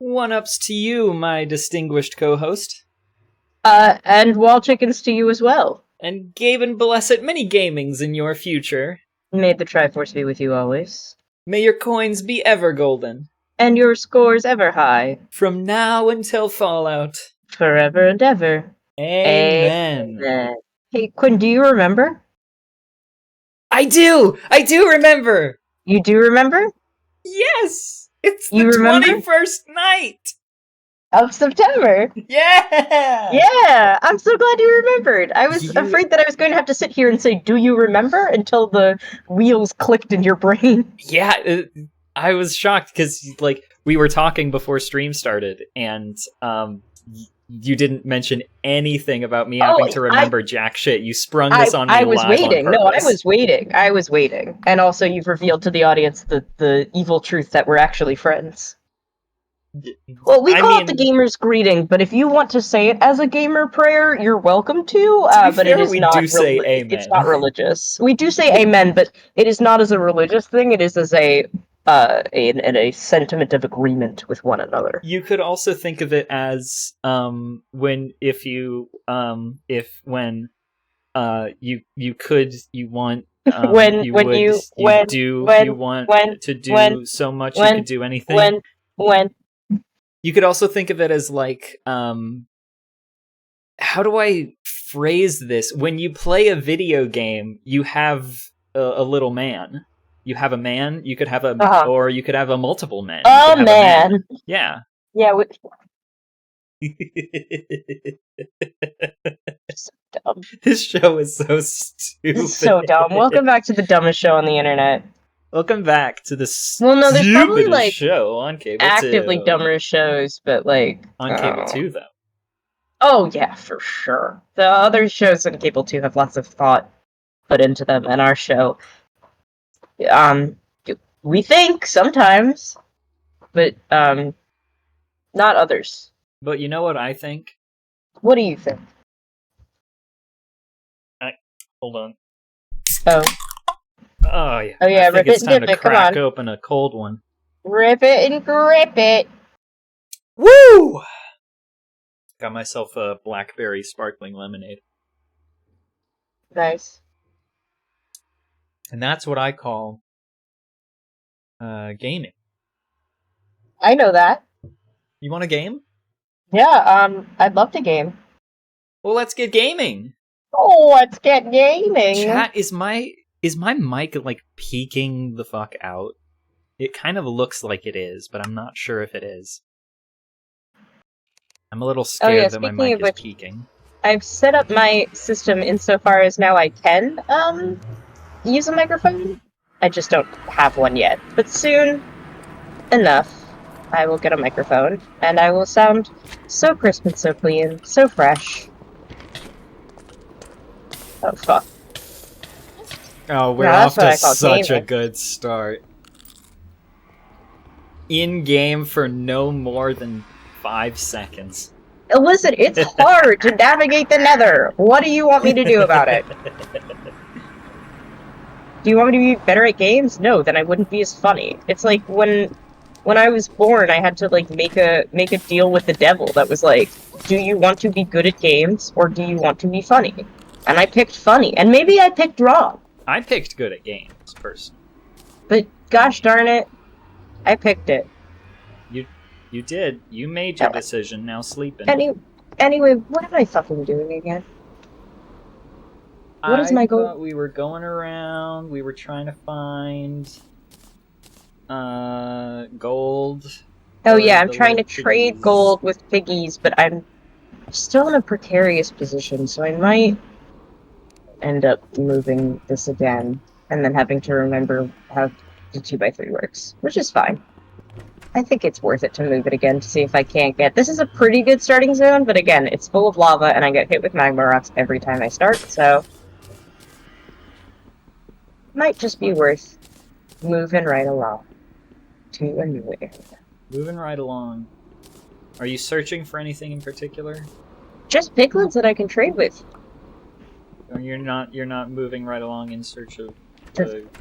One-ups to you, my distinguished co-host. And wall chickens to you as well. And Gabe and Blessed many gamings in your future. May the Triforce be with you always. May your coins be ever golden. And your scores ever high. From now until Fallout. Forever and ever. Amen. Amen. Hey, Quinn, do you remember? I do remember! You do remember? Yes! It's the You remember? 21st night! Of September. Yeah! Yeah, I'm so glad you remembered. I was afraid that I was going to have to sit here and say, do you remember? Until the wheels clicked in your brain. Yeah, I was shocked because, we were talking before stream started, and, you didn't mention anything about me having to remember jack shit. You sprung this on me I was live waiting. on No, purpose. I was waiting. And also you've revealed to the audience the evil truth that we're actually friends. Well, we call it the gamer's greeting, but if you want to say it as a gamer prayer, you're welcome to. But it is not. Say amen. It's not religious. We do say amen, but it is not as a religious thing. It is as a sentiment of agreement with one another. You could also think of it as when you want to do so much you could do anything. You could also think of it as how do I phrase this? When you play a video game, you have a little man. You have a man. You could have or you could have a multiple men. Oh man. Yeah. Yeah. So dumb. This show is so stupid. It's so dumb. Welcome back to the dumbest show on the internet. Welcome back to the there's probably show on cable actively 2. dumber shows, but on cable 2 though. Oh yeah, for sure. The other shows on cable 2 have lots of thought put into them, and our show, we think sometimes, but not others. But you know what I think? What do you think? Hold on. Oh. Oh yeah. Oh yeah, I think rip it's it time and dip to it, come crack on. open a cold one. Rip it and grip it. Woo! Got myself a blackberry sparkling lemonade. Nice. And that's what I call gaming. I know that. You want a game? Yeah, I'd love to game. Well, let's get gaming. Oh, let's get gaming. Chat, is my mic peeking the fuck out? It kind of looks like it is, but I'm not sure if it is. I'm a little scared that my mic is peaking. I've set up my system insofar as now I can use a microphone. I just don't have one yet. But soon enough, I will get a microphone, and I will sound so crisp and so clean, so fresh. Oh, fuck. Oh, we're off to such a good start. In-game for no more than 5 seconds. Listen, it's hard to navigate the nether. What do you want me to do about it? Do you want me to be better at games? No, then I wouldn't be as funny. It's like when I was born, I had to make a deal with the devil that was like, do you want to be good at games or do you want to be funny? And I picked funny, and maybe I picked wrong. I picked good at games, personally. But gosh darn it, I picked it. You did. You made your decision. Now sleep in. Anyway, what am I fucking doing again? What is my goal? We were going around. We were trying to find gold. Oh yeah, I'm trying to trade gold with piggies, but I'm still in a precarious position, so I might end up moving this again, and then having to remember how the 2x3 works, which is fine. I think it's worth it to move it again to see if I can't get... This is a pretty good starting zone, but again, it's full of lava, and I get hit with magma rocks every time I start, so... Might just be worth moving right along to a new area. Moving right along. Are you searching for anything in particular? Just piglins that I can trade with. Or you're not moving right along in search of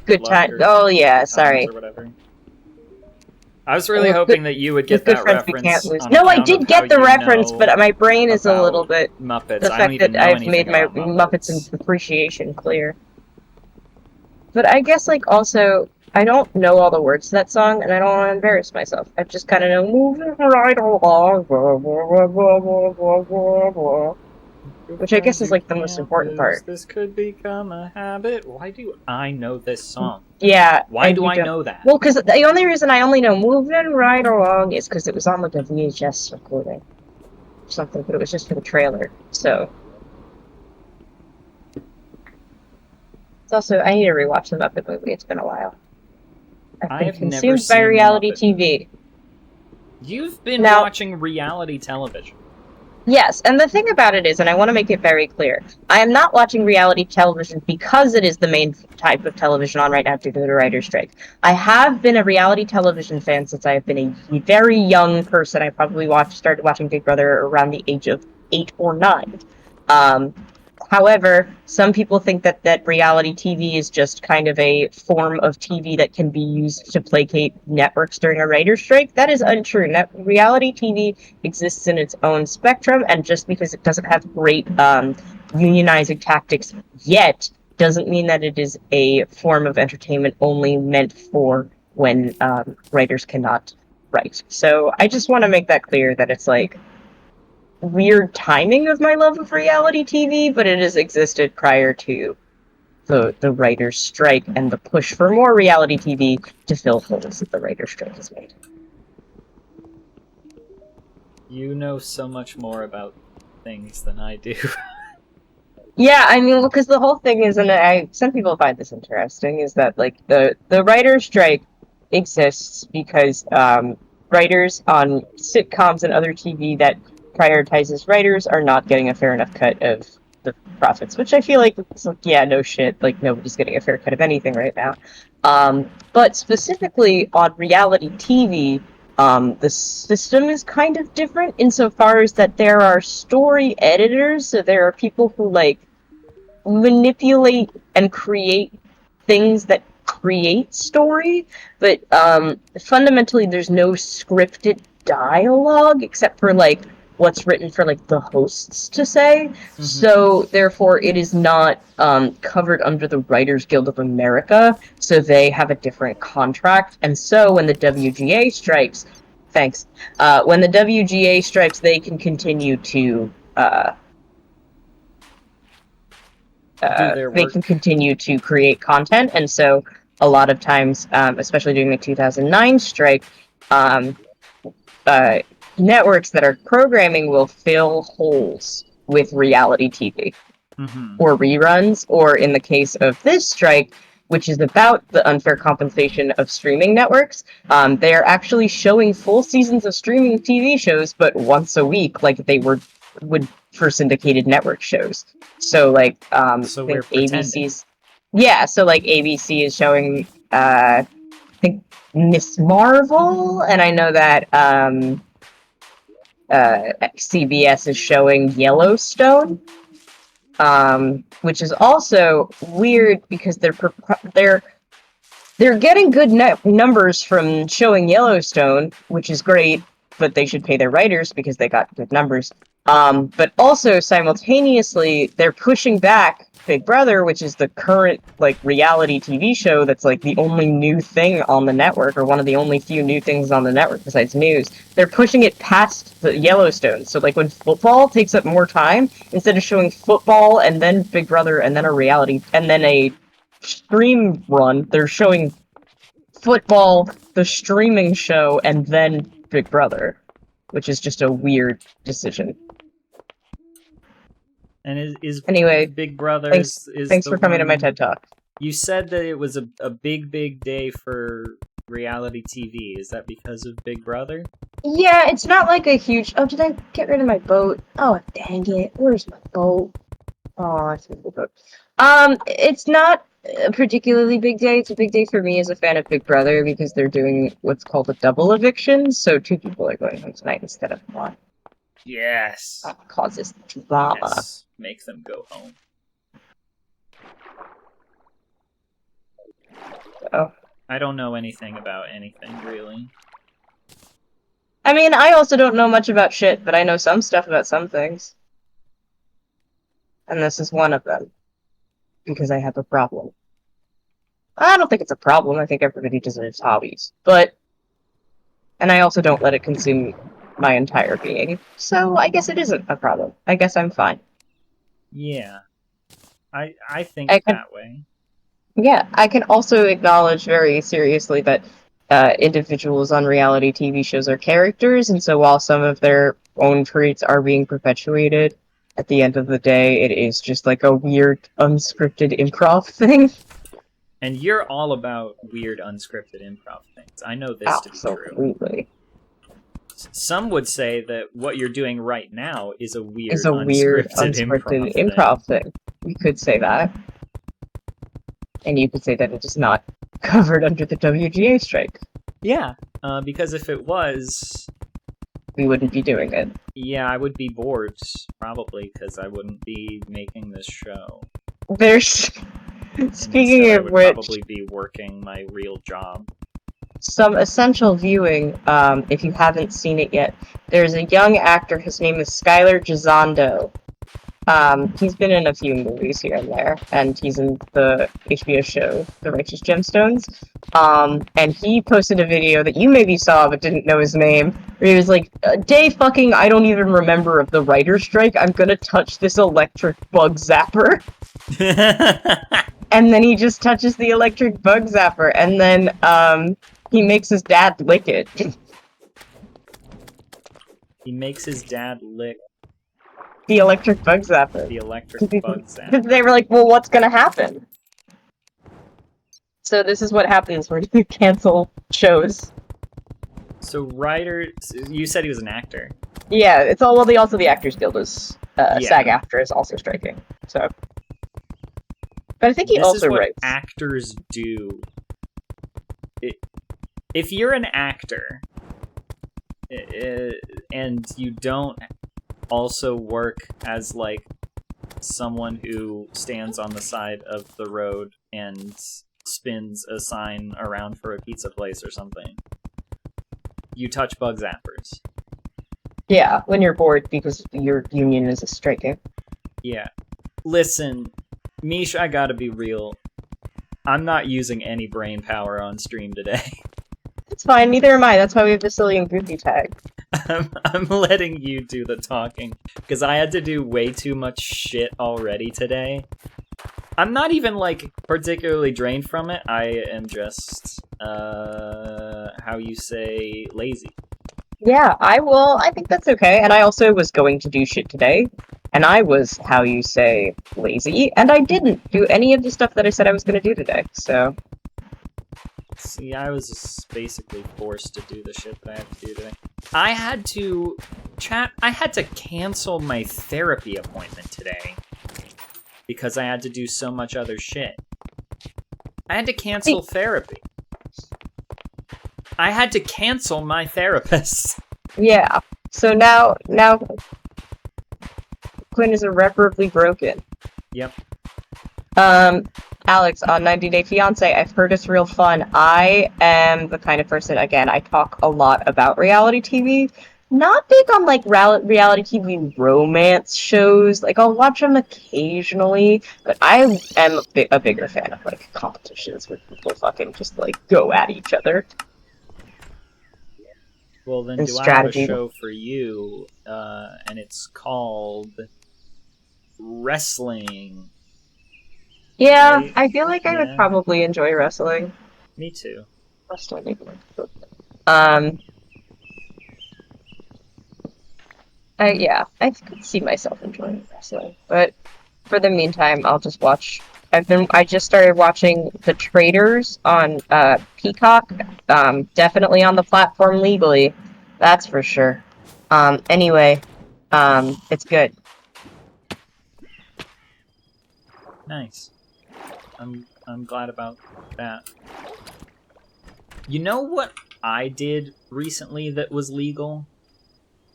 good time. Oh yeah, sorry. or whatever. I was really hoping that you would get good that friends we can't reference. lose. On No, I account did of how get the you reference, know but my brain is a little about bit... Muppets. The I don't fact even that know I've made anything my about Muppets and Appreciation clear. But I guess, like, also, I don't know all the words to that song, and I don't want to embarrass myself. I just kind of know, moving right along, blah, blah, blah, blah, blah, blah, blah, which I guess is, like, the most important part. This could become a habit. Why do I know this song? Yeah. Why do I know that? Well, because the only reason I only know moving right along is because it was on, like, a VHS recording. Or something, but it was just for the trailer, so... It's also, I need to rewatch the Muppet movie, it's been a while. I've been consumed by reality TV. You've been watching reality television. Yes, and the thing about it is, and I want to make it very clear, I am not watching reality television because it is the main type of television on right now due to the writer's strike. I have been a reality television fan since I have been a very young person. I probably started watching Big Brother around the age of 8 or 9. However, some people think that reality TV is just kind of a form of TV that can be used to placate networks during a writer's strike. That is untrue. Reality TV exists in its own spectrum, and just because it doesn't have great unionizing tactics yet, doesn't mean that it is a form of entertainment only meant for when writers cannot write. So I just want to make that clear that it's like weird timing of my love of reality TV, but it has existed prior to the writer's strike and the push for more reality TV to fill holes that the writer's strike has made. You know so much more about things than I do. Yeah, I mean, because the whole thing is, and some people find this interesting, is that like the writer's strike exists because writers on sitcoms and other TV that prioritizes writers are not getting a fair enough cut of the profits, which I feel like, it's like, yeah, no shit, like nobody's getting a fair cut of anything right now. But specifically on reality TV, the system is kind of different insofar as that there are story editors, so there are people who like manipulate and create things that create story, but fundamentally there's no scripted dialogue except for like what's written for like the hosts to say. Mm-hmm. So therefore it is not covered under the Writers Guild of America, so they have a different contract. And so when the WGA strikes, when the WGA strikes, they can continue to they can continue to create content, and so a lot of times, especially during the 2009 strike, networks that are programming will fill holes with reality TV or reruns, or in the case of this strike, which is about the unfair compensation of streaming networks, they are actually showing full seasons of streaming TV shows, but once a week, like they would for syndicated network shows. So, like, so I think ABC's... Yeah, so, like, ABC is showing, I think, Miss Marvel, and I know that, CBS is showing Yellowstone, which is also weird because they're getting good numbers from showing Yellowstone, which is great, but they should pay their writers because they got good numbers. But also, simultaneously, they're pushing back Big Brother, which is the current, like, reality TV show that's, like, the only new thing on the network, or one of the only few new things on the network besides news. They're pushing it past the Yellowstone. So, like, when football takes up more time, instead of showing football and then Big Brother and then a reality, and then a stream run, they're showing football, the streaming show, and then Big Brother, which is just a weird decision. And anyway, Big Brother thanks for coming to my TED Talk. You said that it was a big day for reality TV. Is that because of Big Brother? Yeah, it's not like a huge... Oh, did I get rid of my boat? Oh, dang it. Where's my boat? Oh, I see the boat. It's not a particularly big day. It's a big day for me as a fan of Big Brother because they're doing what's called a double eviction, so 2 people are going home tonight instead of 1. Yes. That causes drama. Yes. Make them go home. Oh. I don't know anything about anything, really. I mean, I also don't know much about shit, but I know some stuff about some things. And this is one of them. Because I have a problem. I don't think it's a problem. I think everybody deserves hobbies. But... And I also don't let it consume my entire being. So I guess it isn't a problem. I guess I'm fine. Yeah. I think I can, that way. yeah, I can also acknowledge very seriously that individuals on reality TV shows are characters, and so while some of their own traits are being perpetuated, at the end of the day, it is just like a weird, unscripted improv thing. And you're all about weird, unscripted improv things. I know this to be true. Absolutely. Some would say that what you're doing right now is a weird, It's a weird, unscripted improv thing. You could say that. And you could say that it is not covered under the WGA strike. Yeah, because if it was... we wouldn't be doing it. Yeah, I would be bored, probably, because I wouldn't be making this show. There's... Speaking I of would which... probably be working my real job. Some essential viewing, if you haven't seen it yet. There's a young actor, his name is Skylar Gisondo. He's been in a few movies here and there, and he's in the HBO show, The Righteous Gemstones. And he posted a video that you maybe saw but didn't know his name, where he was like, day fucking I don't even remember of the writer's strike, I'm gonna touch this electric bug zapper. And then he just touches the electric bug zapper, and then, he makes his dad lick it. He makes his dad lick the electric bug zapper. The electric bug zapper. Because they were like, well, what's gonna happen? So this is what happens when you cancel shows. So writers... You said he was an actor. Yeah, it's all... Well, the Actors Guild is... SAG-AFTRA is also striking, so... But I think he also writes. Actors do. If you're an actor and you don't also work as like someone who stands on the side of the road and spins a sign around for a pizza place or something, you touch bug zappers. Yeah, when you're bored because your union is striking. Yeah. Listen, Mish, I gotta be real. I'm not using any brain power on stream today. It's fine, neither am I. That's why we have the silly and goofy tag. I'm letting you do the talking, because I had to do way too much shit already today. I'm not even, like, particularly drained from it. I am just, how you say, lazy. Yeah, I think that's okay. And I also was going to do shit today. And I was, how you say, lazy. And I didn't do any of the stuff that I said I was going to do today, so... See, I was just basically forced to do the shit that I have to do today. I had to cancel my therapy appointment today because I had to do so much other shit. I had to cancel therapy. I had to cancel my therapist. Yeah. So now Quinn is irreparably broken. Yep. Alex, on 90 Day Fiancé, I've heard it's real fun. I am the kind of person, again, I talk a lot about reality TV. Not big on, like, reality TV romance shows. Like, I'll watch them occasionally, but I am a bigger fan of, like, competitions where people fucking just, like, go at each other. Well, then do I have a show for you, and it's called Wrestling. Yeah, right? I feel like I would probably enjoy wrestling. Me too. Yeah, I could see myself enjoying wrestling, but for the meantime, I'll just watch. I just started watching The Traitors on Peacock. Definitely on the platform legally, that's for sure. Anyway, it's good. Nice. I'm glad about that. You know what I did recently that was legal?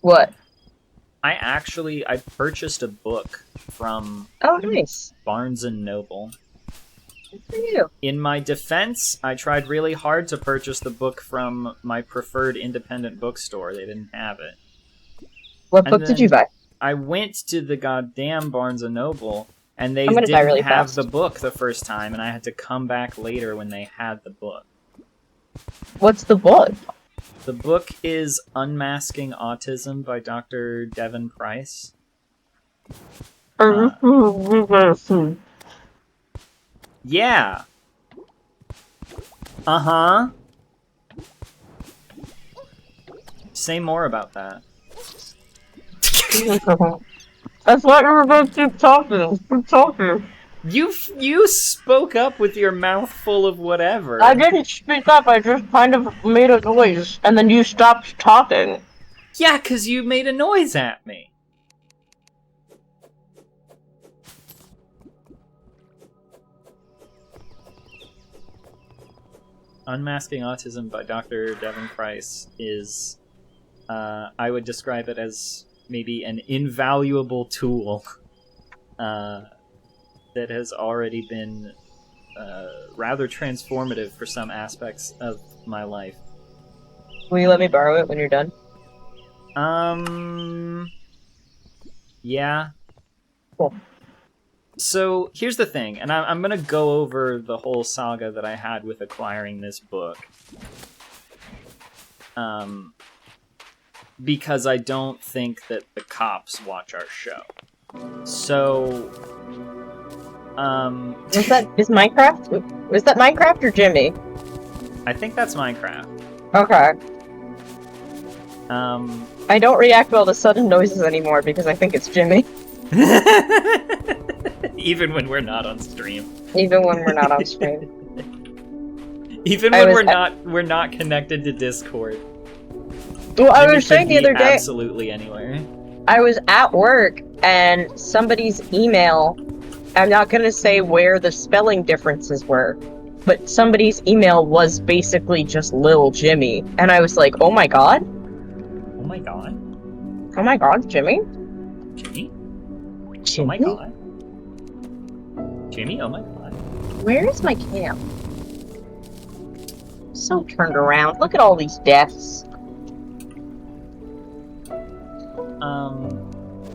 What? I purchased a book from nice. Barnes and Noble. Good for you. In my defense, I tried really hard to purchase the book from my preferred independent bookstore. They didn't have it. What book did you buy? I went to the goddamn Barnes & Noble, and they I'm didn't really have fast. the book the first time, and I had to come back later when they had the book. What's the book? The book is Unmasking Autism by Dr. Devin Price. Yeah. Uh-huh. Say more about that. That's what you're about to keep talking. Keep talking. You spoke up with your mouth full of whatever. I didn't speak up, I just kind of made a noise, and then you stopped talking. Yeah, 'cause you made a noise at me. Unmasking Autism by Dr. Devin Price is, I would describe it as maybe an invaluable tool that has already been rather transformative for some aspects of my life. Will you let me borrow it when you're done? Yeah. Cool. So, here's the thing, and I'm gonna go over the whole saga that I had with acquiring this book. Because I don't think that the cops watch our show. So, Is Minecraft? Was that Minecraft or Jimmy? I think that's Minecraft. Okay. Um, I don't react well to sudden noises anymore because I think it's Jimmy. Even when we're not on stream. Even when we're not on stream. Even when we're not connected to Discord. Well, I was saying the other day, absolutely anywhere. I was at work and somebody's email, I'm not gonna say where the spelling differences were, but somebody's email was basically just Lil Jimmy. And I was like, oh my god? Oh my god. Oh my god, Jimmy? Jimmy? Jimmy? Oh my god. Jimmy, oh my god. Where is my cam? So turned around. Look at all these deaths.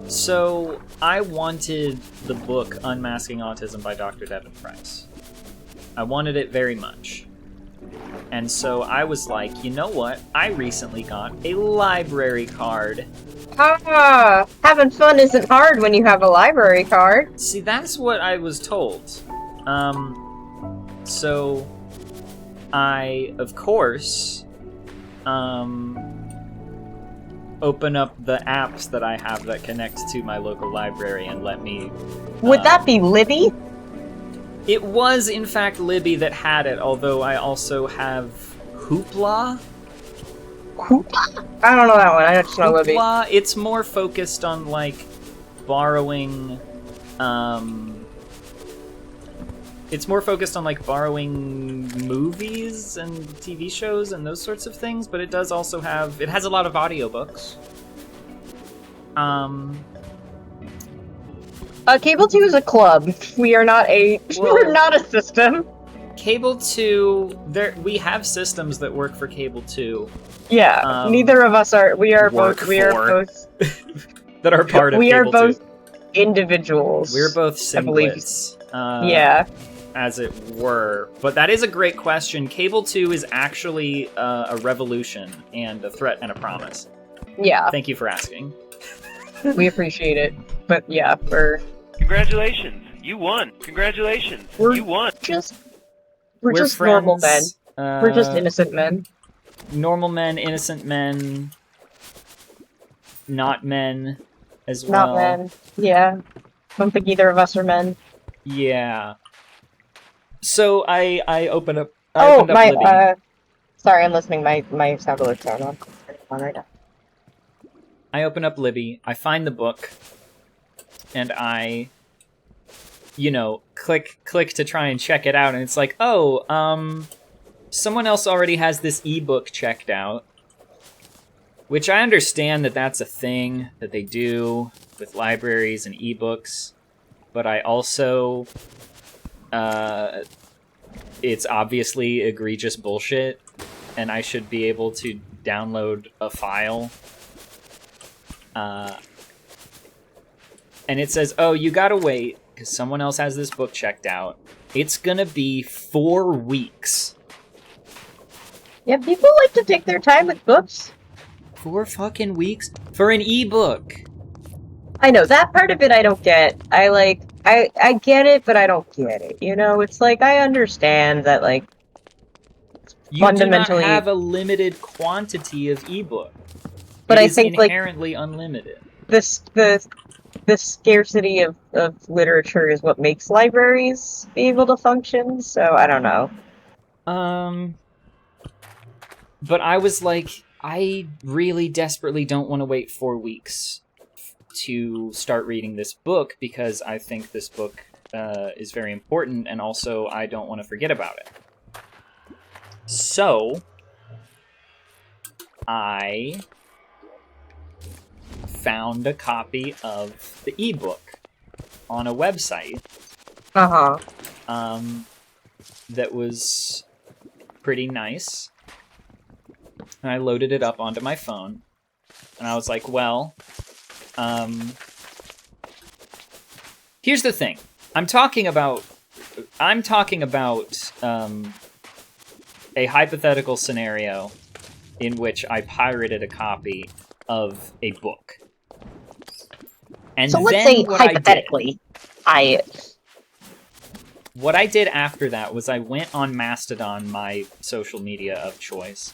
So I wanted the book Unmasking Autism by Dr. Devin Price. I wanted it very much. And so I was like, you know what? I recently got a library card. Ah, having fun isn't hard when you have a library card. See, that's what I was told. So I, of course, open up the apps that I have that connect to my local library and let me... Would that be Libby? It was, in fact, Libby that had it, although I also have Hoopla. Hoopla? I don't know that one, I just know Libby. Hoopla, it's more focused on, like, borrowing, It's more focused on, like, borrowing movies and TV shows and those sorts of things, but it does also have... It has a lot of audiobooks. Cable 2 is a club. We are not a... we're not a system. Cable 2... We have systems that work for Cable 2. Yeah, neither of us are... We are both... that are part of Cable 2. We are both individuals. We're both singlets. Yeah. As it were. But that is a great question. Cable 2 is actually a revolution and a threat and a promise. Yeah. Thank you for asking. We appreciate it. But yeah, Congratulations! You won! Congratulations! You won! We're just friends. Normal men. We're just innocent men. Normal men, innocent men. Not men as well. Not men. Yeah. I don't think either of us are men. Yeah. So I open up. Libby. Sorry, I'm listening. My sound alerts are on right now. I open up Libby. I find the book, and I, click to try and check it out, and it's like, someone else already has this ebook checked out, which I understand that that's a thing that they do with libraries and ebooks, but I also it's obviously egregious bullshit, and I should be able to download a file. And it says, oh, you gotta wait, because someone else has this book checked out. It's gonna be 4 weeks. Yeah, people like to take their time with books. 4 fucking weeks? For an ebook! I know, that part of it I don't get. I get it, but I don't get it. You know, it's like, I understand that, like, you fundamentally... do not have a limited quantity of ebook. But it I is think, inherently unlimited. The scarcity of literature is what makes libraries be able to function, so I don't know. But I was like, I really desperately don't want to wait 4 weeks to start reading this book, because I think this book is very important, and also I don't want to forget about it. So, I found a copy of the ebook on a website. That was pretty nice. And I loaded it up onto my phone. And I was like, well, here's the thing. I'm talking about a hypothetical scenario in which I pirated a copy of a book. And so let's then say, hypothetically, what I did after that was I went on Mastodon, my social media of choice.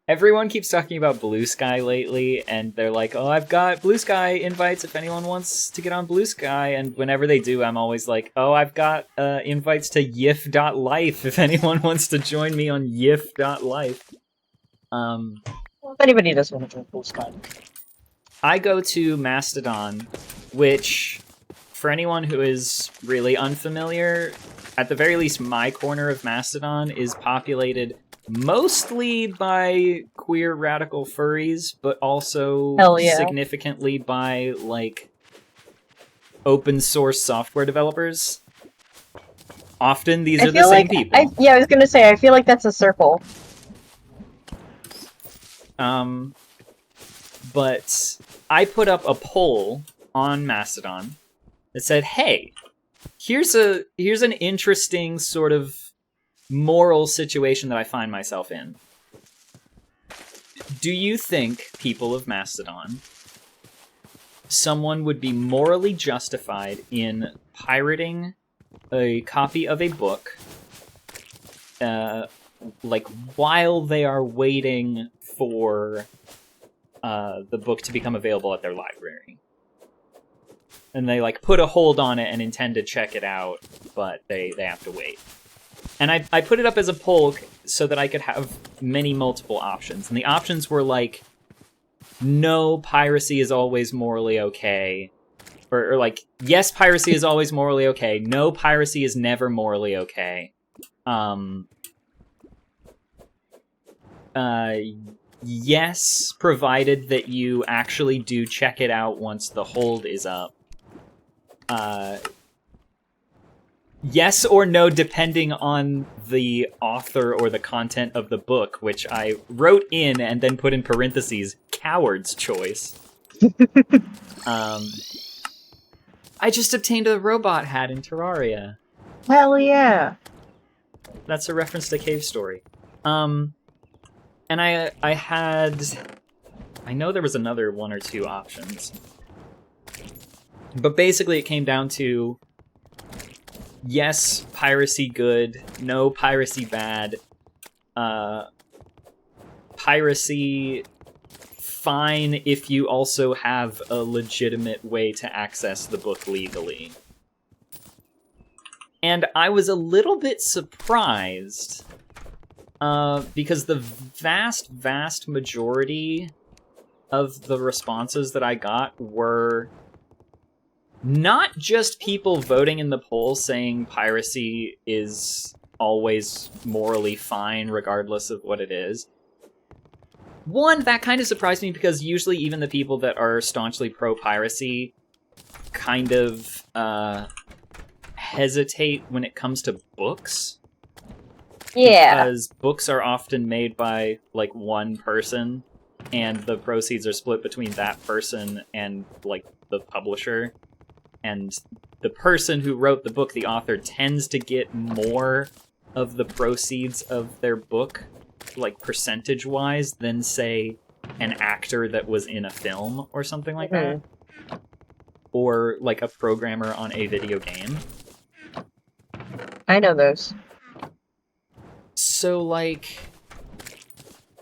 Everyone keeps talking about Blue Sky lately, and they're like, oh, I've got Blue Sky invites if anyone wants to get on Blue Sky, and whenever they do, I'm always like, oh, I've got invites to yif.life if anyone wants to join me on yif.life. If anybody does want to join Blue Sky. I go to Mastodon, which, for anyone who is really unfamiliar, at the very least my corner of Mastodon is populated mostly by queer radical furries, but also significantly by, like, open source software developers. Often these are the same people. I was gonna say, I feel like that's a circle. But I put up a poll on Mastodon that said, hey, here's an interesting sort of moral situation that I find myself in. Do you think, people of Mastodon, someone would be morally justified in pirating a copy of a book, like, while they are waiting for the book to become available at their library? And they, like, put a hold on it and intend to check it out, but they have to wait. And I put it up as a poll so that I could have many multiple options. And the options were like, no, piracy is always morally okay. Or like, yes, piracy is always morally okay. No, piracy is never morally okay. Yes, provided that you actually do check it out once the hold is up. Yes or no, depending on the author or the content of the book, which I wrote in and then put in parentheses, coward's choice. I just obtained a robot hat in Terraria. Hell yeah. That's a reference to Cave Story. And I know there was another 1 or 2 options. But basically it came down to, yes, piracy good. No, piracy bad. Piracy fine if you also have a legitimate way to access the book legally. And I was a little bit surprised, because the vast majority of the responses that I got were not just people voting in the poll saying piracy is always morally fine regardless of what it is. One, that kind of surprised me because usually even the people that are staunchly pro-piracy kind of hesitate when it comes to books. Yeah. Because books are often made by, like, one person, and the proceeds are split between that person and, like, the publisher. And the person who wrote the book, the author, tends to get more of the proceeds of their book, like, percentage-wise, than, say, an actor that was in a film or something like that. Or, like, a programmer on a video game. I know those. So, like,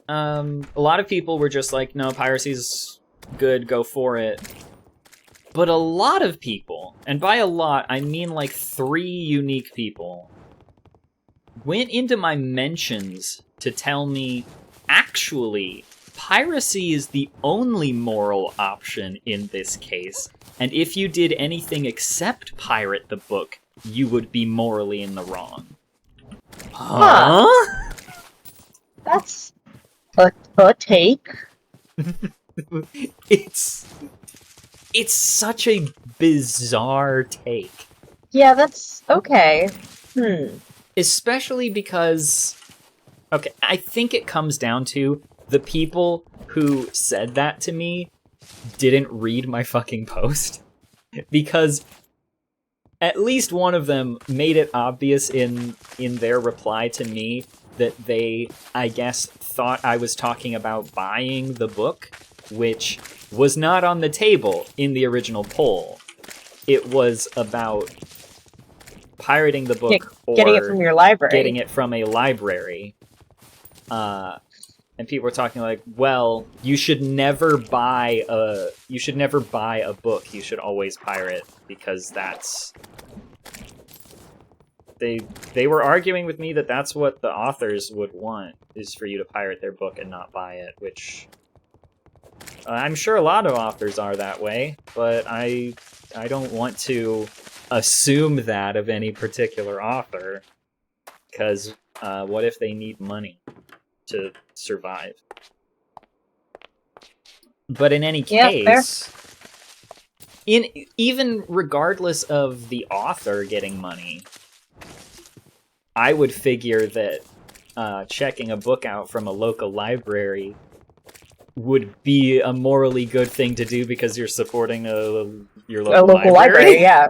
a lot of people were just like, no, piracy's good, go for it. But a lot of people, and by a lot, I mean like 3 unique people, went into my mentions to tell me, actually, piracy is the only moral option in this case, and if you did anything except pirate the book, you would be morally in the wrong. Huh? That's a take. It's such a bizarre take. Yeah, that's okay. Especially because, okay, I think it comes down to the people who said that to me didn't read my fucking post. Because at least one of them made it obvious in their reply to me that they, I guess, thought I was talking about buying the book, which was not on the table in the original poll. It was about pirating the book or getting it from your library. Getting it from a library. And people were talking like, well, you should never buy a book. You should always pirate, because that's... They were arguing with me that that's what the authors would want, is for you to pirate their book and not buy it, which I'm sure a lot of authors are that way, but I don't want to assume that of any particular author, because what if they need money to survive? But in any case, even regardless of the author getting money, I would figure that checking a book out from a local library would be a morally good thing to do, because you're supporting your local library. Yeah.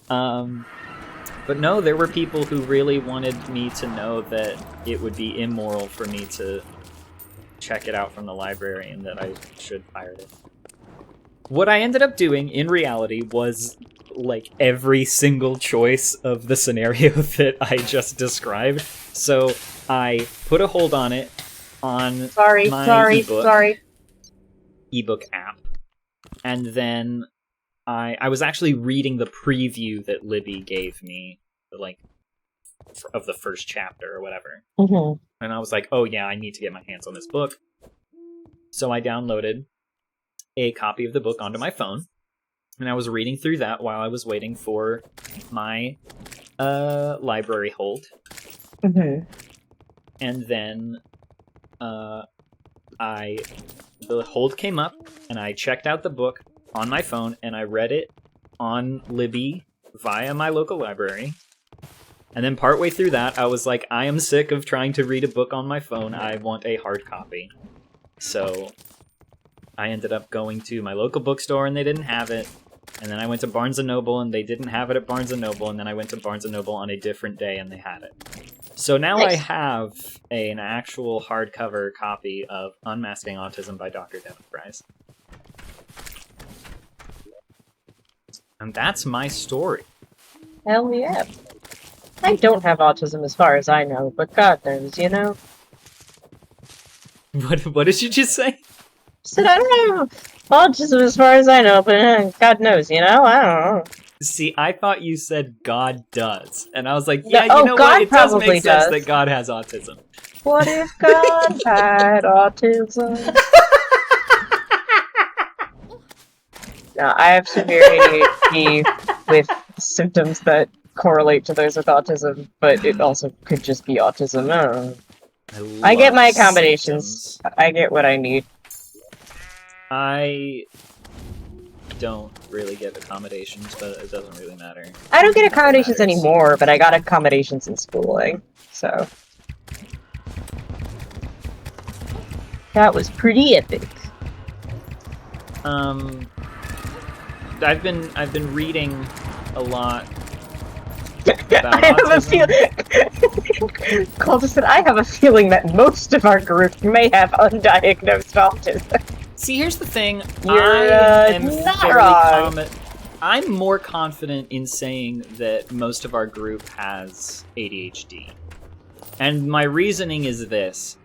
But no, there were people who really wanted me to know that it would be immoral for me to check it out from the library and that I should pirate it. What I ended up doing, in reality, was like every single choice of the scenario that I just described. So I put a hold on it on my ebook app, and then I was actually reading the preview that Libby gave me, like, of the first chapter or whatever. And I was like, oh yeah, I need to get my hands on this book. So I downloaded a copy of the book onto my phone, and I was reading through that while I was waiting for my library hold. And then the hold came up, and I checked out the book on my phone, and I read it on Libby via my local library. And then partway through that, I was like, I am sick of trying to read a book on my phone. I want a hard copy. So I ended up going to my local bookstore, and they didn't have it. And then I went to Barnes & Noble, and they didn't have it at Barnes & Noble. And then I went to Barnes & Noble on a different day, and they had it. So now I have an actual hardcover copy of Unmasking Autism by Dr. Devin Price. And that's my story. Hell yeah. I don't have autism as far as I know, but God knows, you know? What did you just say? I said I don't have autism as far as I know, but God knows, you know? I don't know. See, I thought you said God does. And I was like, yeah, you know what? It does make sense that God has autism. What if God had autism? No, I have severe ADHD with symptoms that correlate to those with autism, but it also could just be autism. I don't know. I get my accommodations. Symptoms. I get what I need. don't really get accommodations, but it doesn't really matter. I don't get accommodations anymore, but I got accommodations in schooling, so... That was pretty epic. I've been reading a lot I have a feeling. Cultus said, I have a feeling that most of our group may have undiagnosed autism. See, here's the thing. You're not wrong. I'm more confident in saying that most of our group has ADHD. And my reasoning is this.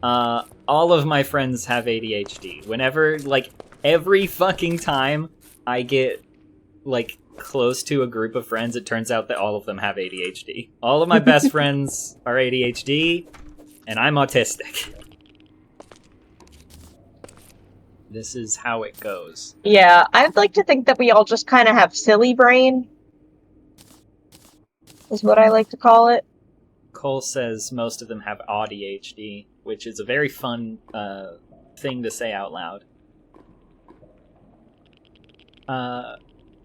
All of my friends have ADHD. Whenever, like, every fucking time I get, like, close to a group of friends, it turns out that all of them have ADHD. All of my best friends are ADHD, and I'm autistic. This is how it goes. Yeah, I'd like to think that we all just kind of have silly brain. Is what I like to call it. Cole says most of them have ADHD, which is a very fun thing to say out loud.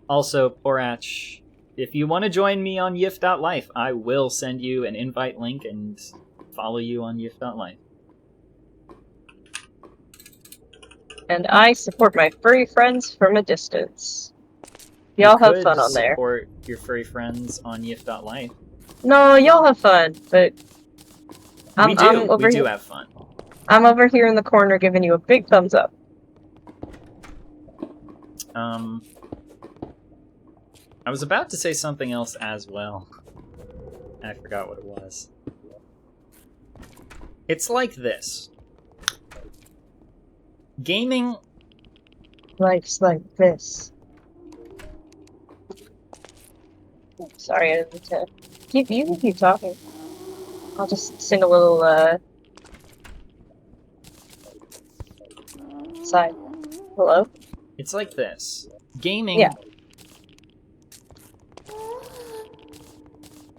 Also, Porach, if you want to join me on yif.life, I will send you an invite link and follow you on yif.life. And I support my furry friends from a distance. Y'all have fun on there. Support your furry friends on yif.life. No, y'all have fun, but... We do have fun. I'm over here in the corner giving you a big thumbs up. I was about to say something else as well. I forgot what it was. It's like this. Gaming... Life's like this. Sorry, I didn't mean to... You can keep talking. I'll just sing a little, side. Hello? It's like this. Gaming... Yeah.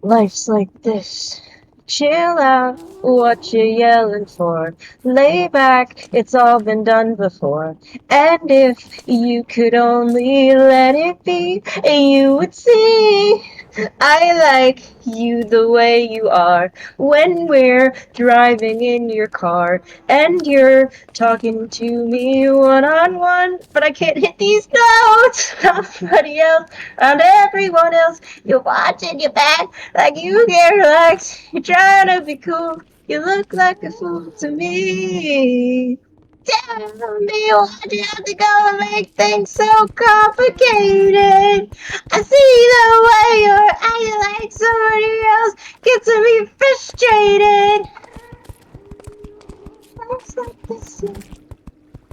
Life's like this. Chill out, what you yelling for? Lay back, it's all been done before. And if you could only let it be, you would see I like you the way you are. When we're driving in your car and you're talking to me one-on-one, but I can't hit these notes. Somebody else and everyone else, you're watching your back like you get relaxed. You're trying to be cool. You look like a fool to me. Tell me why'd you have to go and make things so complicated? I see the way you're acting like somebody else gets me frustrated. Life's like this.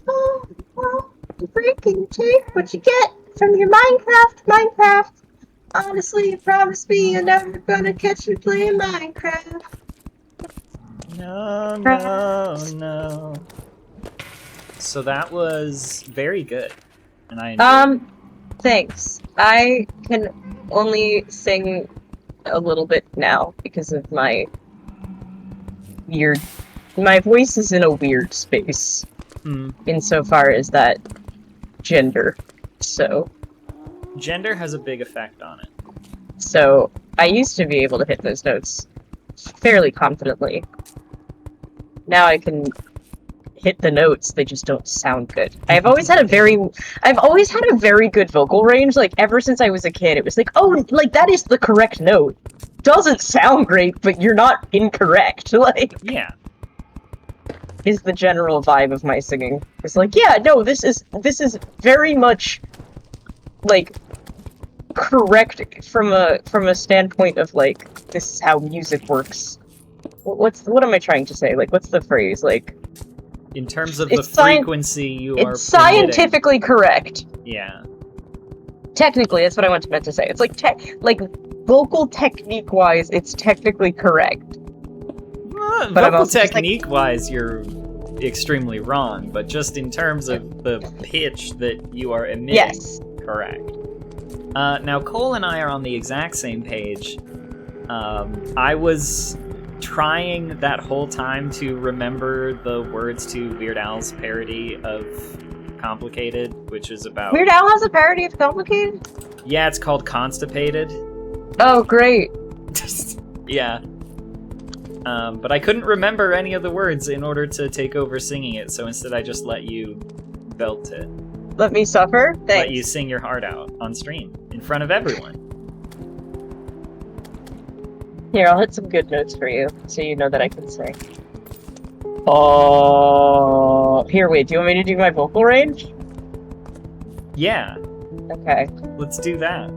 Oh, you freaking take what you get from your Minecraft. Honestly, you promised me you're never gonna catch me playing Minecraft. No. So that was very good, and I enjoyed it. Thanks. I can only sing a little bit now because of my voice is in a weird space, insofar as that gender, so... Gender has a big effect on it. So, I used to be able to hit those notes fairly confidently. Now I can hit the notes, they just don't sound good. I've always had a very good vocal range, like, ever since I was a kid. It was like, oh, like, that is the correct note. Doesn't sound great, but you're not incorrect, like... Yeah. Is the general vibe of my singing. It's like, yeah, no, this is very much, like, correct from a standpoint of, like, this is how music works. What am I trying to say? Like, what's the phrase? Like... In terms of the frequency you are... It's scientifically correct. Yeah. Technically, that's what I meant to say. It's like, vocal technique-wise, it's technically correct. Vocal technique-wise, you're extremely wrong, but just in terms of the pitch that you are emitting, yes. Correct. Now, Cole and I are on the exact same page. I was trying that whole time to remember the words to Weird Al's parody of Complicated, which is about... Weird Al has a parody of Complicated? Yeah, it's called Constipated. Oh, great. Yeah. But I couldn't remember any of the words in order to take over singing it, so instead I just let you belt it. Let me suffer? Thanks. Let you sing your heart out on stream, in front of everyone. Here, I'll hit some good notes for you, so you know that I can sing. Oh, here, wait, do you want me to do my vocal range? Yeah. Okay. Let's do that.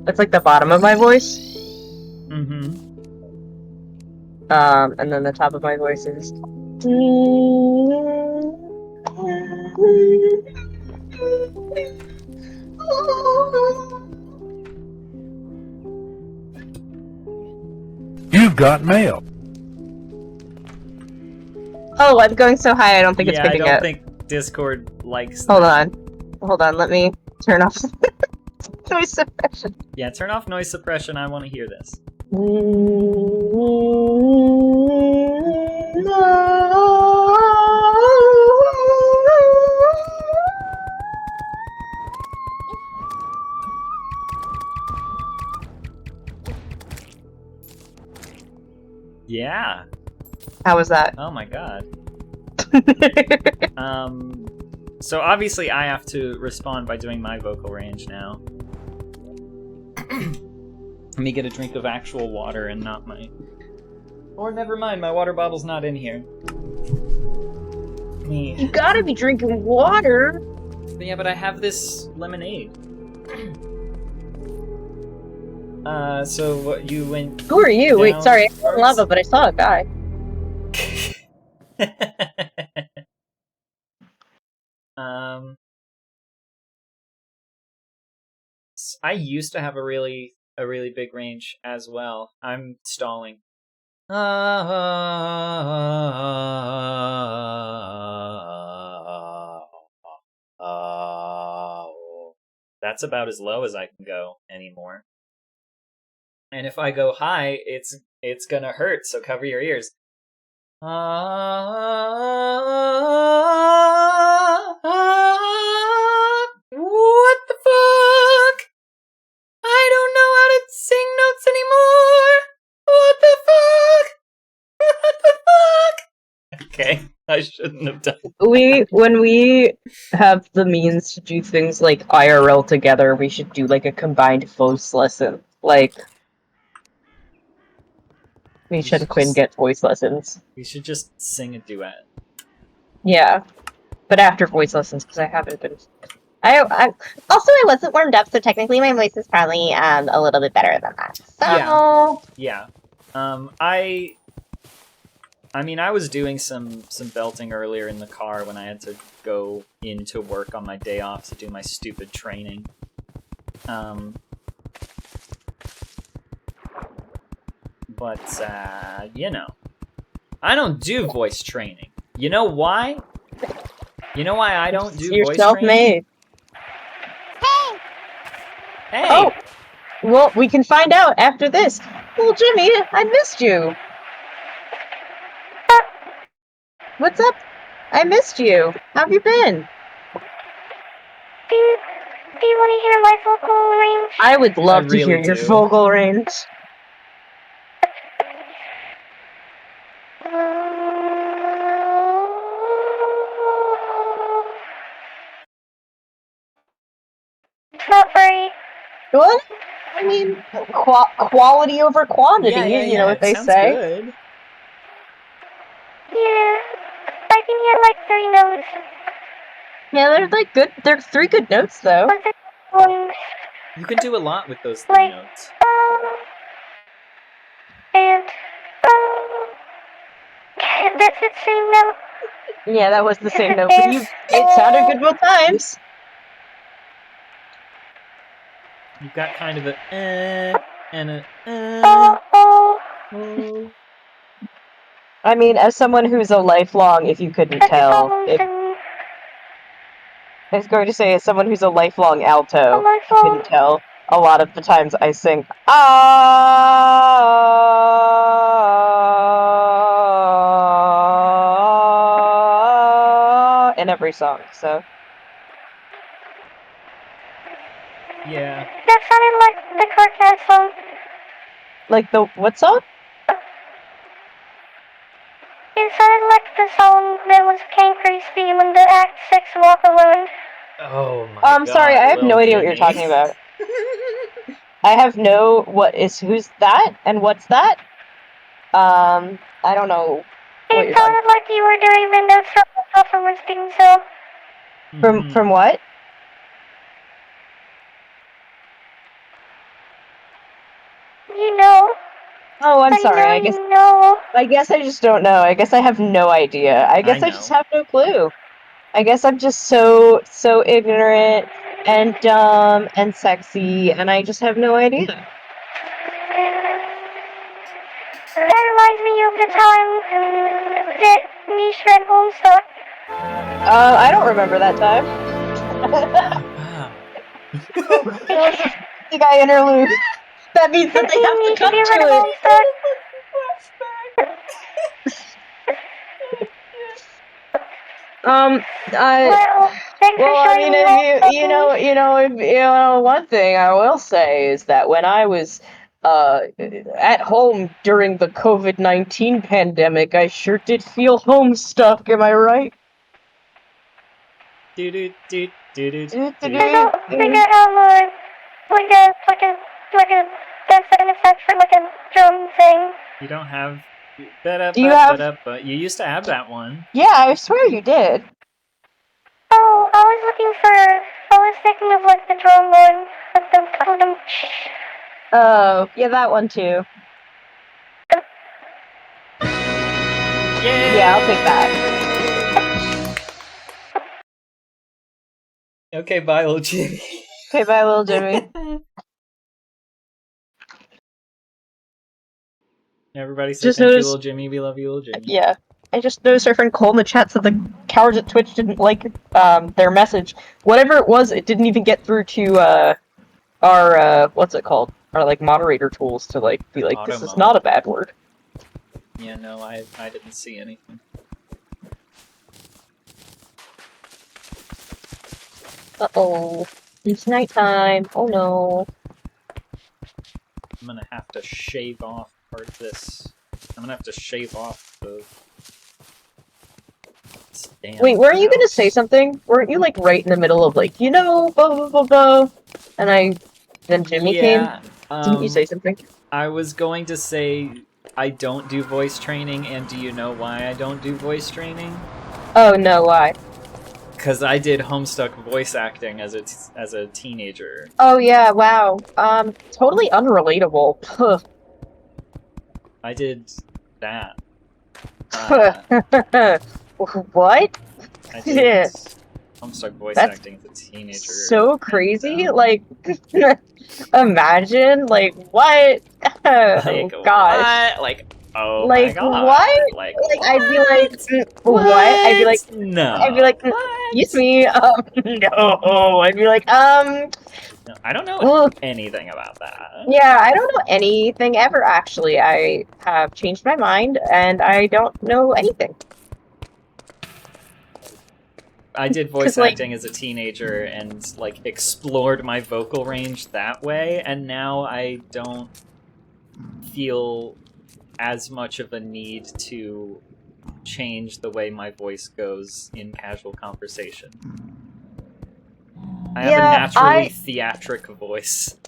It's like the bottom of my voice. Mm-hmm. And then the top of my voice is. You've got mail. Oh, I'm going so high I don't think it's picking I don't up. think Discord likes Hold that. on. Hold on, let me turn off noise suppression. Yeah, turn off noise suppression, I want to hear this. Yeah. How was that? Oh my god. So obviously I have to respond by doing my vocal range now. Let me get a drink of actual water and not my... Or never mind, my water bottle's not in here. You gotta be drinking water! Yeah, but I have this lemonade. So what, you went... Who are you? Wait, sorry, I saw first? lava, but I saw a guy. I used to have a really big range as well. I'm stalling. That's about as low as I can go anymore. And if I go high, it's gonna hurt, so cover your ears. What the fuck? I don't know how to sing notes anymore. What the fuck? What the fuck? Okay, I shouldn't have done. When we have the means to do things like IRL together, we should do like a combined voice lesson. Like, Misha and Quinn get voice lessons. We should just sing a duet. Yeah, but after voice lessons, because I haven't been. I also I wasn't warmed up, so technically my voice is probably a little bit better than that. So Yeah. I mean, I was doing some belting earlier in the car when I had to go into work on my day off to do my stupid training. But you know, I don't do voice training. You know why? You know why I don't do you're voice self-made. training? Hey! Oh, well, we can find out after this. Well, Jimmy, I missed you. What's up? I missed you. How have you been? Do you want to hear my vocal range? I would love to hear really your do. vocal range. It's not very... What? I mean, quality over quantity, you know what they sounds say. Good. Yeah, I can hear like 3 notes. Yeah, they're like good. They're 3 good notes, though. But the ones, You can do a lot with those 3 like, notes. and, that's the same note. Yeah, that was the same note, but it sounded good both times. You've got kind of a and a oh. I mean, as someone who's a lifelong, if you couldn't tell, I was going to say, as someone who's a lifelong alto, A you couldn't lifelong. tell. A lot of the times I sing ah in every song. So Yeah. That sounded like the Carcat song. like the what song? It sounded like the song that was Kanker's theme in the Act 6 Walk Alone. Oh my I'm god. sorry, I have Lil no idea what you're Jimmy. talking about. I have no who's that and what's that? I don't know what It you're talking sounded like you were doing the notes from the Sufferer's theme song. from. From what? You know. Oh, I'm I sorry. know I guess you know. I guess I just don't know. I guess I have no idea. I guess I just know. have no clue. I guess I'm just so ignorant and dumb and sexy, and I just have no idea. That reminds me of the time that me shred Homestuck. I don't remember that time. Oh, wow. The guy interlude. That means that they have to Have cut you heard to of it. Homestuck? Well, thanks for Well, I showing mean, me if Homestuck. one thing I will say is that when I was at home during the COVID-19 pandemic, I sure did feel homestuck. Am I right? Do do do do do I don't think I have like a 10-second effect for like a drum thing. You don't have. Do you have? But you used to have that one. Yeah, I swear you did. Oh, I was thinking of like the drum one. With them. Oh, yeah, that one too. Yeah, I'll take that. Okay, bye, little Jimmy. Okay, bye, little Jimmy. Everybody say Just thank you, noticed- little Jimmy. We love you, little Jimmy. Yeah. I just noticed our friend Cole in the chat said the cowards at Twitch didn't like their message. Whatever it was, it didn't even get through to our what's it called? Our like moderator tools to like be like, this is Automo. not a bad word. Yeah, no, I didn't see anything. Uh-oh. It's nighttime. Oh no. I'm gonna have to shave off part of this. I'm gonna have to shave off the. Wait, weren't you gonna house. say something? Weren't you like right in the middle of like, blah blah blah blah? And then Jimmy came? Didn't you say something? I was going to say I don't do voice training, and do you know why I don't do voice training? Oh no, why? Because I did Homestuck voice acting as a teenager. Oh yeah, wow. Totally unrelatable. I did that. What? I did Homestuck voice That's acting as a teenager. so crazy. And, like, imagine, like, what? Oh, gosh. what? Like, oh my Like, god. what? Like, I'd be like, what? I'd be like, no. excuse me, no. I'd be like, No, I don't know well, anything about that. yeah, I don't know anything ever, actually. I have changed my mind, and I don't know anything. I did voice like, acting as a teenager and like explored my vocal range that way, and now I don't feel as much of a need to change the way my voice goes in casual conversation. I have a naturally theatric voice.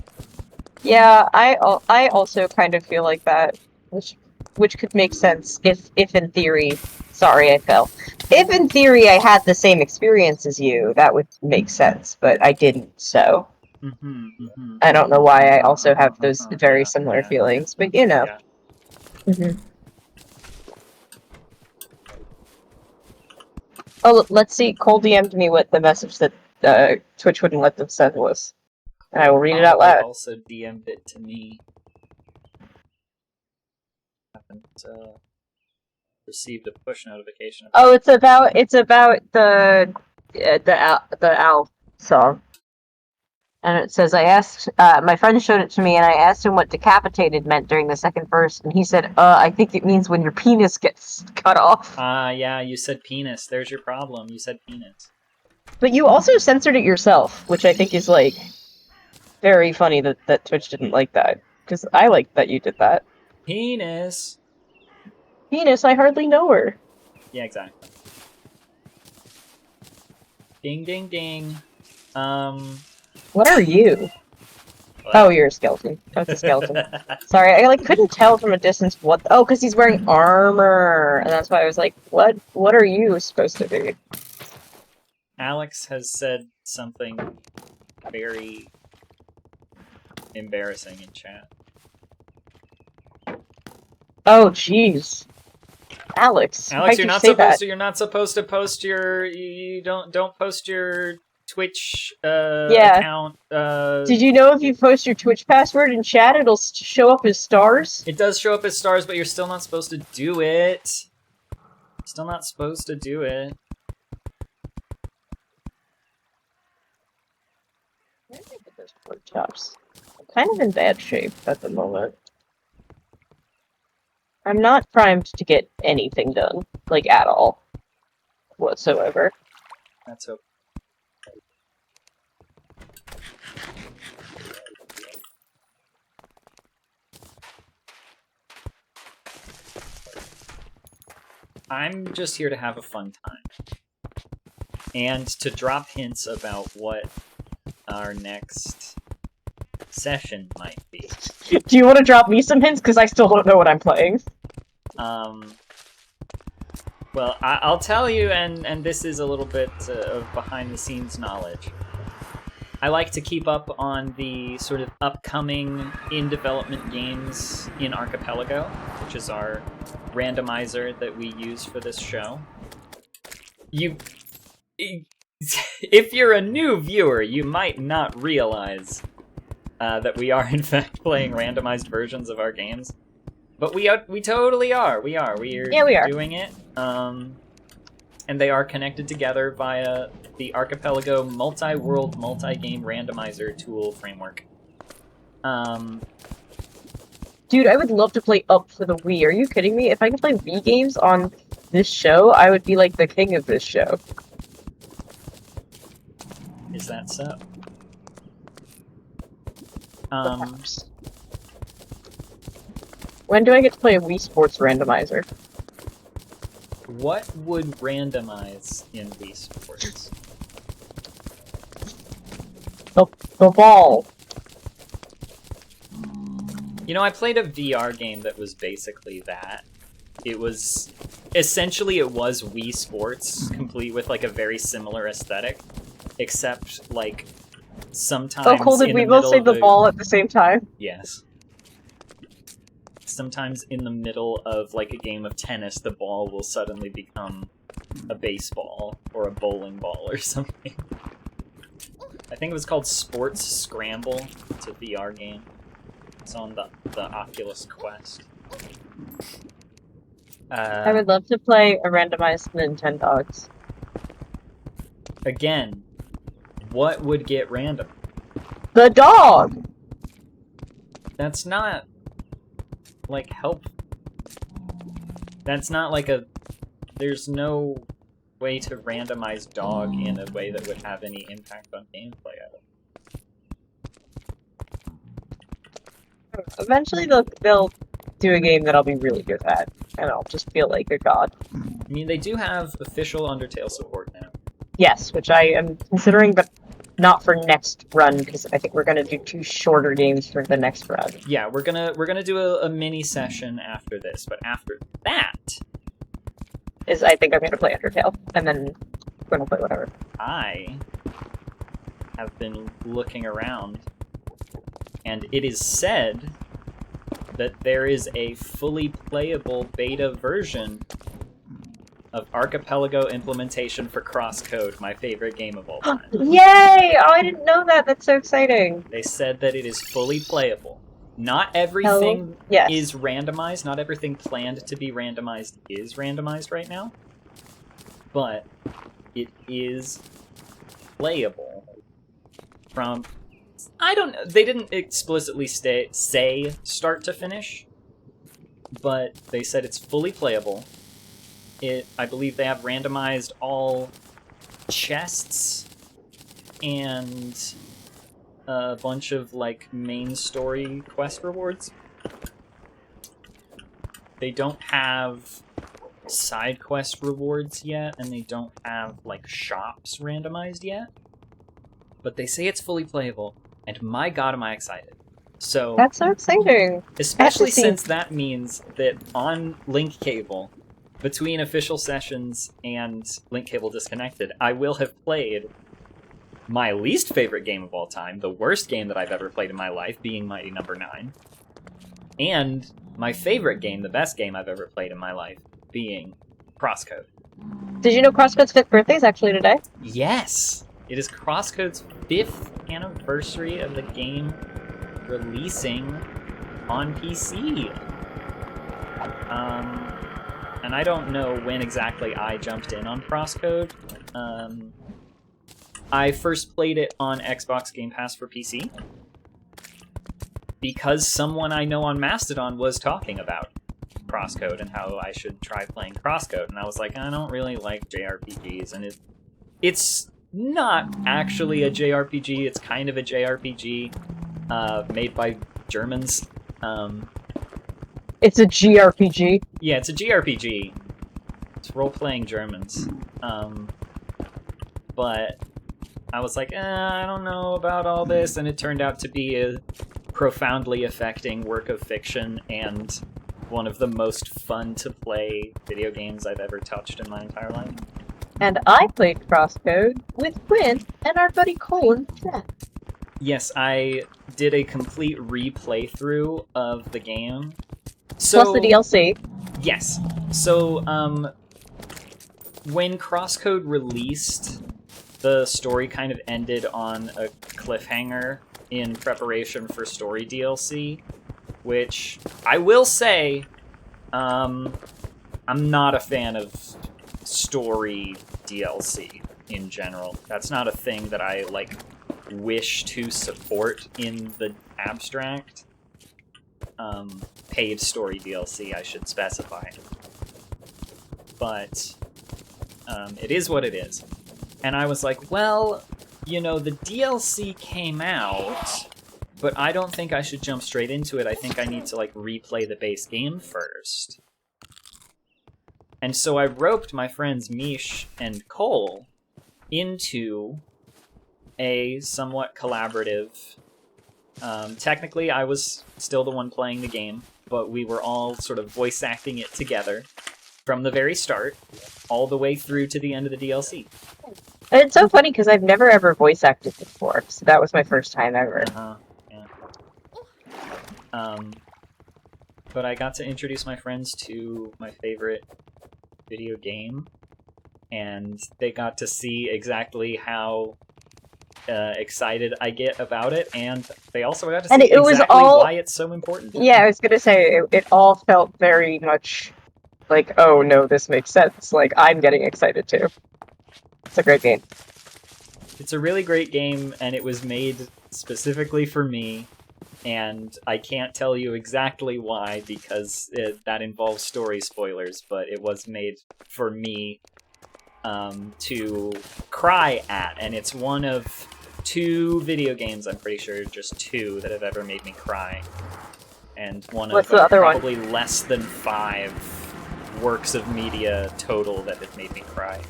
Yeah, I also kind of feel like that, which could make sense if in theory. Sorry, I fell. If in theory I had the same experience as you, that would make sense, but I didn't. So I don't know why I also have those very similar feelings, but you know. Yeah. Oh, let's see. Cole DM'd me what the message that Twitch wouldn't let them send was, and I will read it out loud. Also DM'd it to me. Haven't received a push notification. Oh, it's about the the owl song. And it says, I asked, my friend showed it to me, and I asked him what decapitated meant during the second verse, and he said, I think it means when your penis gets cut off. Yeah, you said penis. There's your problem. You said penis. But you also censored it yourself, which I think is, like, very funny that Twitch didn't like that. Because I like that you did that. Penis! Penis, I hardly know her. Yeah, exactly. Ding, ding, ding. What are you? What? Oh, you're a skeleton. That's a skeleton. Sorry, I couldn't tell from a distance what. Oh, because he's wearing armor, and that's why I was like, "What? What are you supposed to be?" Alex has said something very embarrassing in chat. Oh, jeez, Alex, you're not supposed to. You're not supposed to post your. You don't post your Twitch account. Did you know if you post your Twitch password in chat, it'll show up as stars? It does show up as stars, but you're still not supposed to do it. Still not supposed to do it. Where did I get those pork chops? I'm kind of in bad shape at the moment. I'm not primed to get anything done, like at all, whatsoever. That's okay. I'm just here to have a fun time. And to drop hints about what our next session might be. Do you want to drop me some hints? Because I still don't know what I'm playing. Well, I'll tell you, and this is a little bit of behind-the-scenes knowledge. I like to keep up on the sort of upcoming in-development games in Archipelago, which is our randomizer that we use for this show. If you're a new viewer, you might not realize that we are in fact playing randomized versions of our games, but we totally are. We are doing it. And they are connected together via the Archipelago multi-world, multi-game randomizer tool framework. Dude, I would love to play Up for the Wii. Are you kidding me? If I could play Wii games on this show, I would be like the king of this show. Is that so? When do I get to play a Wii Sports randomizer? What would randomize in Wii Sports? The ball. You know, I played a VR game that was basically that. It was... Essentially, it was Wii Sports, complete with, like, a very similar aesthetic. Except, like, sometimes Oh, cool, did we both say the ball at the same time? Yes. Sometimes in the middle of, like, a game of tennis, the ball will suddenly become a baseball or a bowling ball or something. I think it was called Sports Scramble. It's a VR game. It's on the Oculus Quest. I would love to play a randomized Nintendogs. Again, what would get random? The dog! That's not... like, help. That's not like a... There's no way to randomize dog in a way that would have any impact on gameplay. Eventually they'll do a game that I'll be really good at, and I'll just feel like a god. I mean, they do have official Undertale support now. Yes, which I am considering, but not for next run, because I think we're gonna do 2 shorter games for the next run. Yeah, we're gonna do a mini session after this, but after that... I think I'm gonna play Undertale, and then we're gonna play whatever. I have been looking around, and it is said that there is a fully playable beta version of Archipelago implementation for Crosscode, my favorite game of all time. Yay! Oh, I didn't know that. That's so exciting. They said that it is fully playable. Not everything is randomized. Not everything planned to be randomized is randomized right now. But it is playable from... I don't know, they didn't explicitly say start to finish, but they said it's fully playable. I believe they have randomized all chests and a bunch of, like, main story quest rewards. They don't have side quest rewards yet, and they don't have, like, shops randomized yet. But they say it's fully playable, and my god am I excited. So That's so exciting. especially since that means that on Link Cable, between official sessions and Link Cable Disconnected, I will have played my least favorite game of all time, the worst game that I've ever played in my life, being Mighty Number 9, and my favorite game, the best game I've ever played in my life, being Crosscode. Did you know Crosscode's 5th birthday is actually today? Yes! It is Crosscode's 5th anniversary of the game releasing on PC. And I don't know when exactly I jumped in on Crosscode. I first played it on Xbox Game Pass for PC because someone I know on Mastodon was talking about Crosscode and how I should try playing Crosscode, and I was like, I don't really like JRPGs, and it's not actually a JRPG, it's kind of a JRPG, made by Germans. It's a GRPG. Yeah, it's a GRPG. It's role-playing Germans. But I was like, I don't know about all this, and it turned out to be a profoundly affecting work of fiction and one of the most fun-to-play video games I've ever touched in my entire life. And I played Crosscode with Quinn and our buddy Cole in chat. Yes, I did a complete replay-through of the game. So, Plus the DLC. Yes. So, when Crosscode released, the story kind of ended on a cliffhanger in preparation for story DLC, which I will say, I'm not a fan of story DLC in general. That's not a thing that I, like, wish to support in the abstract. Paid story DLC, I should specify. But, it is what it is. And I was like, well, you know, the DLC came out, but I don't think I should jump straight into it. I think I need to, like, replay the base game first. And so I roped my friends Mish and Cole into a somewhat collaborative... technically, I was still the one playing the game, but we were all sort of voice acting it together from the very start, all the way through to the end of the DLC. And it's so funny because I've never ever voice acted before, so that was my first time ever. Yeah. But I got to introduce my friends to my favorite video game, and they got to see exactly how excited I get about it, and they also got to see exactly why it's so important. Yeah, I was gonna say, it all felt very much like, oh no, this makes sense. Like, I'm getting excited too. It's a great game. It's a really great game, and it was made specifically for me, and I can't tell you exactly why, because that involves story spoilers, but it was made for me to cry at, and it's one of 2 video games, I'm pretty sure, just 2, that have ever made me cry. And one of probably less than 5 works of media total that have made me cry.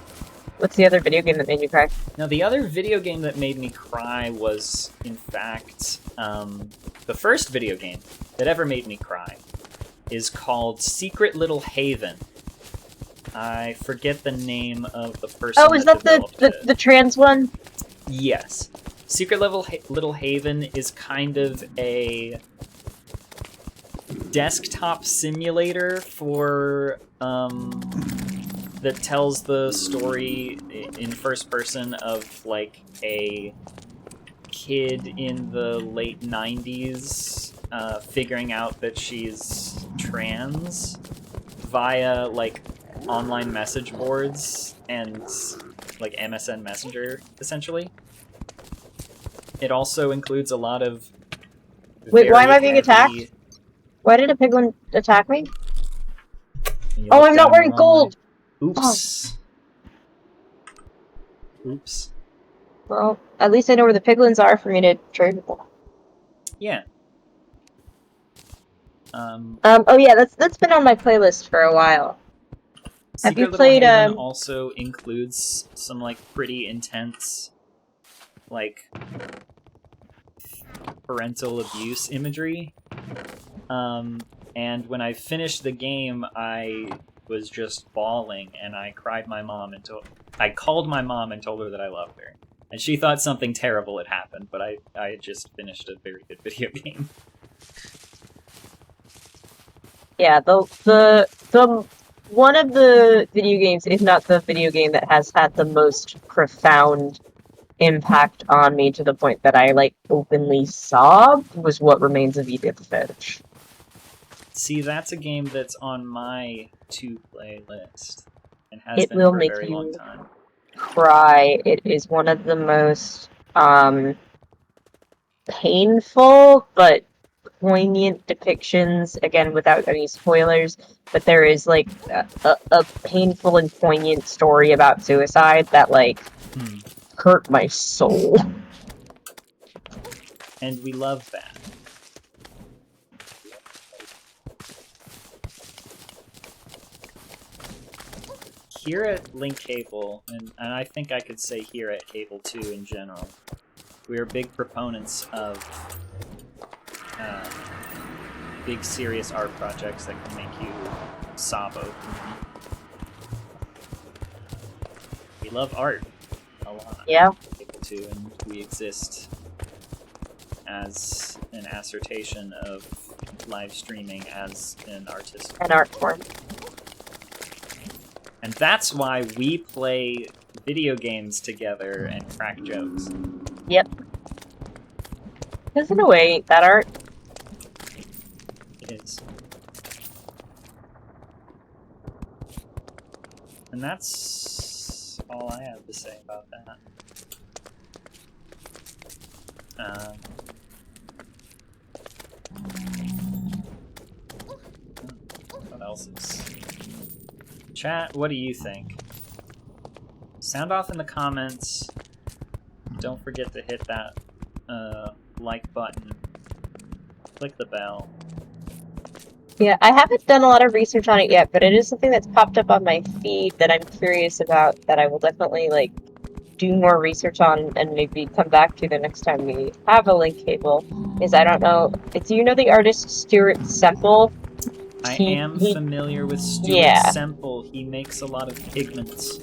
What's the other video game that made you cry? Now, the other video game that made me cry was, in fact, the first video game that ever made me cry is called Secret Little Haven. I forget the name of the person. Oh, is that the trans one? Yes. Secret Little Haven is kind of a desktop simulator for that tells the story in first person of, like, a kid in the late 90s figuring out that she's trans via, like, online message boards and like MSN Messenger, essentially. It also includes a lot of Wait, why am I being attacked? Why did a piglin attack me? Oh, I'm not wearing gold! Oops. Oh. Oops. Well, at least I know where the piglins are for me to trade with them. Yeah. Oh yeah, that's been on my playlist for a while. Have you played, Haven also includes some, like, pretty intense, like, parental abuse imagery. And when I finished the game, I was just bawling, and I called my mom and told her that I loved her. And she thought something terrible had happened, but I had just finished a very good video game. Yeah, the one of the video games, if not the video game that has had the most profound impact on me to the point that I, like, openly sobbed, was What Remains of Edith Finch. See, that's a game that's on my to-play list, and has been for a very long time. Cry. It is one of the most, painful, but poignant depictions, again, without any spoilers, but there is, like, a painful and poignant story about suicide that, like, hurt my soul. And we love that. Here at Link Cable, and I think I could say here at Cable 2 in general, we are big proponents of big, serious art projects that can make you sob openly. We love art a lot. Yeah. Cable 2, and we exist as an assertion of live streaming as an artistic art form. And that's why we play video games together and crack jokes. Yep. Because in a way, that art. It is. And that's all I have to say about that. What else is... Chat, what do you think? Sound off in the comments. Don't forget to hit that like button. Click the bell. Yeah, I haven't done a lot of research on it yet, but it is something that's popped up on my feed that I'm curious about, that I will definitely, like, do more research on and maybe come back to the next time we have a Link Cable. Is, I don't know, do you know the artist Stuart Semple? I am familiar with Stuart Semple. He makes a lot of pigments.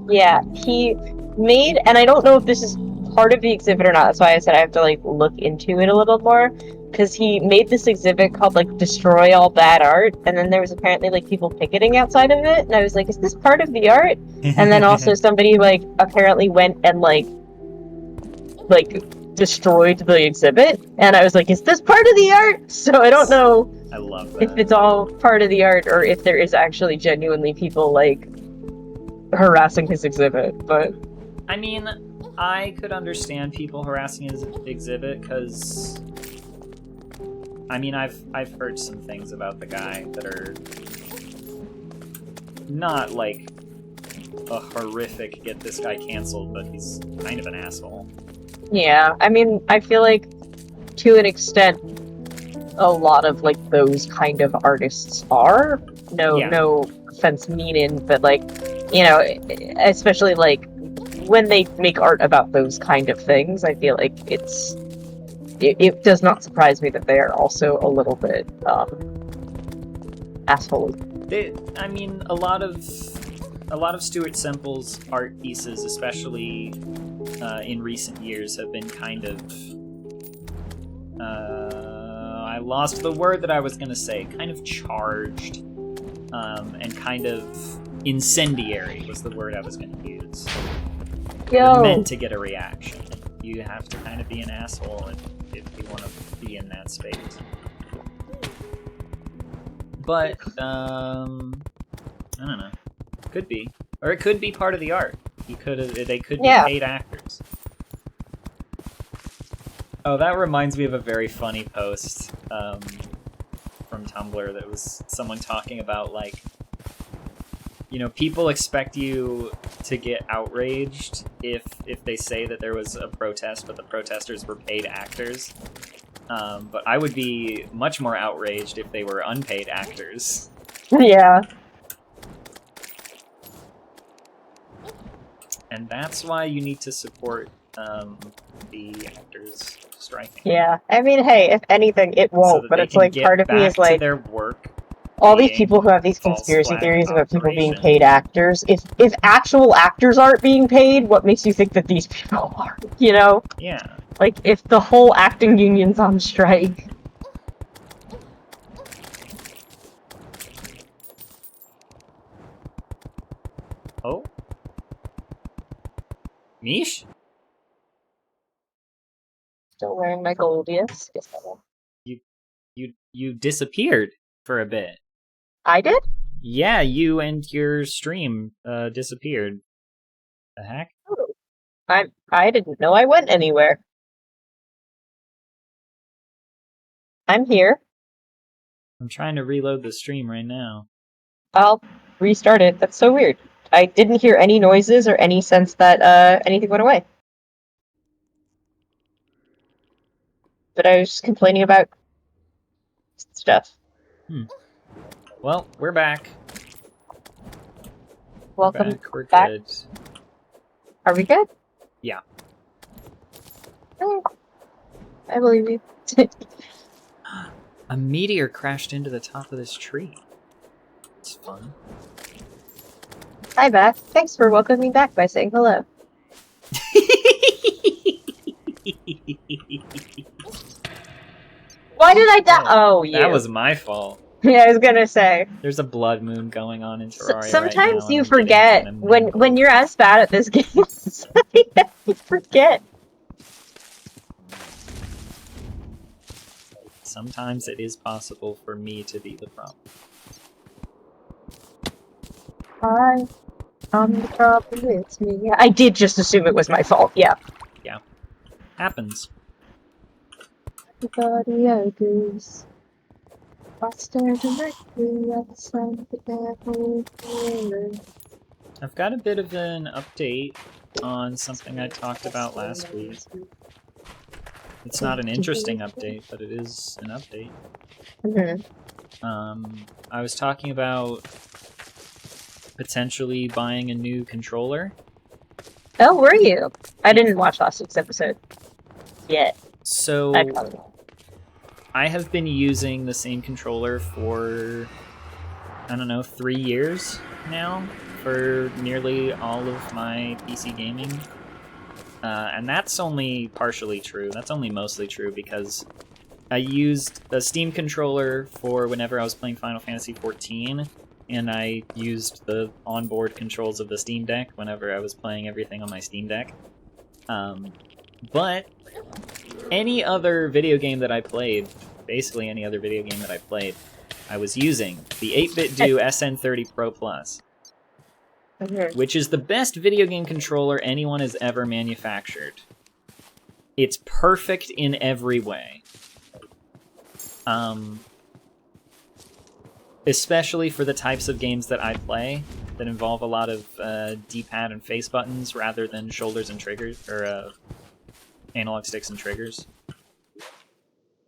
Yeah, he made, and I don't know if this is part of the exhibit or not, that's why I said I have to, like, look into it a little more, because he made this exhibit called, like, Destroy All Bad Art, and then there was apparently, like, people picketing outside of it, and I was like, is this part of the art? And then also somebody, like, apparently went and, like, destroyed the exhibit, and I was like, is this part of the art? So I don't know. I love that. If it's all part of the art, or if there is actually genuinely people, like, harassing his exhibit, but... I mean, I could understand people harassing his exhibit, because... I mean, I've heard some things about the guy that are... not, like, a horrific get this guy canceled, but he's kind of an asshole. Yeah, I mean, I feel like, to an extent, a lot of, like, those kind of artists are. No offense meaning, but, like, you know, especially, like, when they make art about those kind of things, I feel like it does not surprise me that they are also a little bit, asshole. I mean, a lot of Stuart Semple's art pieces, especially in recent years, have been kind of... I lost the word that I was going to say. Kind of charged, and kind of incendiary was the word I was going to use. Meant to get a reaction. You have to kind of be an asshole if you want to be in that space. But, I don't know. Could be. Or it could be part of the art. They could be paid actors. Oh, that reminds me of a very funny post from Tumblr that was someone talking about, like, you know, people expect you to get outraged if they say that there was a protest, but the protesters were paid actors. But I would be much more outraged if they were unpaid actors. Yeah. And that's why you need to support the actors striking. Yeah. I mean, hey, if anything, it won't, So but it's like, part of me is like, their work. all these people who have these conspiracy theories about people being paid actors, if actual actors aren't being paid, what makes you think that these people are, you know? Yeah. Like, if the whole acting union's on strike. Oh? Mish? Still wearing my gold, yes? Yes, I will. You disappeared for a bit. I did? Yeah, you and your stream disappeared. The heck? Oh. I didn't know I went anywhere. I'm here. I'm trying to reload the stream right now. I'll restart it. That's so weird. I didn't hear any noises or any sense that anything went away. But I was just complaining about stuff. Well, we're back. Welcome We're back. good. Are we good? Yeah. I believe you. A meteor crashed into the top of this tree. It's fun. Hi, Beth. Thanks for welcoming me back by saying hello. Why did I die? Oh, yeah. That was my fault. Yeah, I was gonna say. There's a blood moon going on in Terraria Sometimes right now, you forget when you're as bad at this game. You forget. Sometimes it is possible for me to be the problem. I'm the problem, it's me. Yeah, I did just assume it was my fault, yeah. Yeah. Happens. Everybody agrees. I've got a bit of an update on something I talked about last week. It's not an interesting update, but it is an update. I was talking about potentially buying a new controller. Oh, were you? I didn't watch last week's episode yet. So I probably won't. I have been using the same controller for, I don't know, 3 years now for nearly all of my PC gaming. And that's only partially true. That's only mostly true because I used the Steam controller for whenever I was playing Final Fantasy XIV, and I used the onboard controls of the Steam Deck whenever I was playing everything on my Steam Deck. But any other video game that I played, basically any other video game that I played, I was using the 8BitDo SN30 Pro Plus, which is the best video game controller anyone has ever manufactured. It's perfect in every way. Especially for the types of games that I play that involve a lot of D-pad and face buttons rather than shoulders and triggers, or analog sticks and triggers.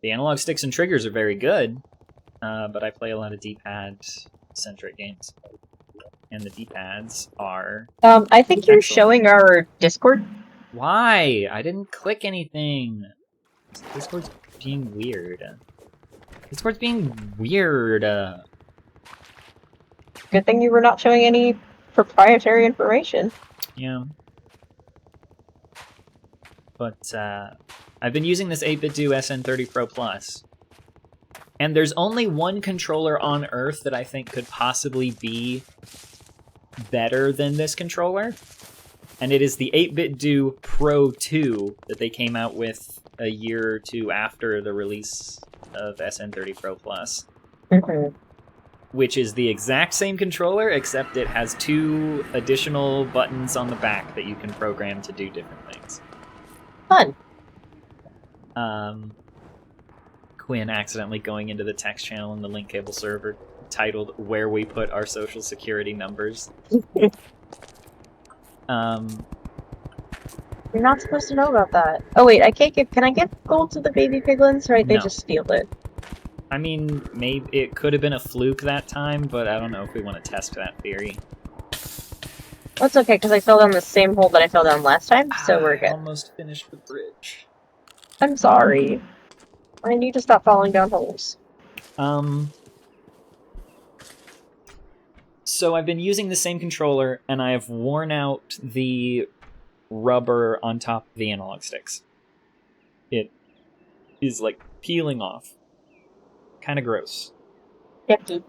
The analog sticks and triggers are very good, but I play a lot of D-pad-centric games. And the D-pads are... I think you're excellent. showing our Discord. Why? I didn't click anything. Discord's being weird. Discord's being weird. Good thing you were not showing any proprietary information. Yeah. But, I've been using this 8BitDo SN30 Pro Plus. And there's only one controller on Earth that I think could possibly be better than this controller. And it is the 8BitDo Pro 2 that they came out with a year or two after the release of SN30 Pro Plus. which is the exact same controller, except it has 2 additional buttons on the back that you can program to do different things. Fun. Quinn accidentally going into the text channel in the link cable server titled "Where We Put Our Social Security Numbers." You're not supposed to know about that. Oh wait, I can't give. Can I give gold to the baby piglins? Right? They No. just steal it. I mean, maybe it could have been a fluke that time, but I don't know if we want to test that theory. That's okay, because I fell down the same hole that I fell down last time, so we're good. Almost finished the bridge. I'm sorry. I need to stop falling down holes. So I've been using the same controller, and I have worn out the rubber on top of the analog sticks. It is, like, peeling off. Kind of gross. Yucky.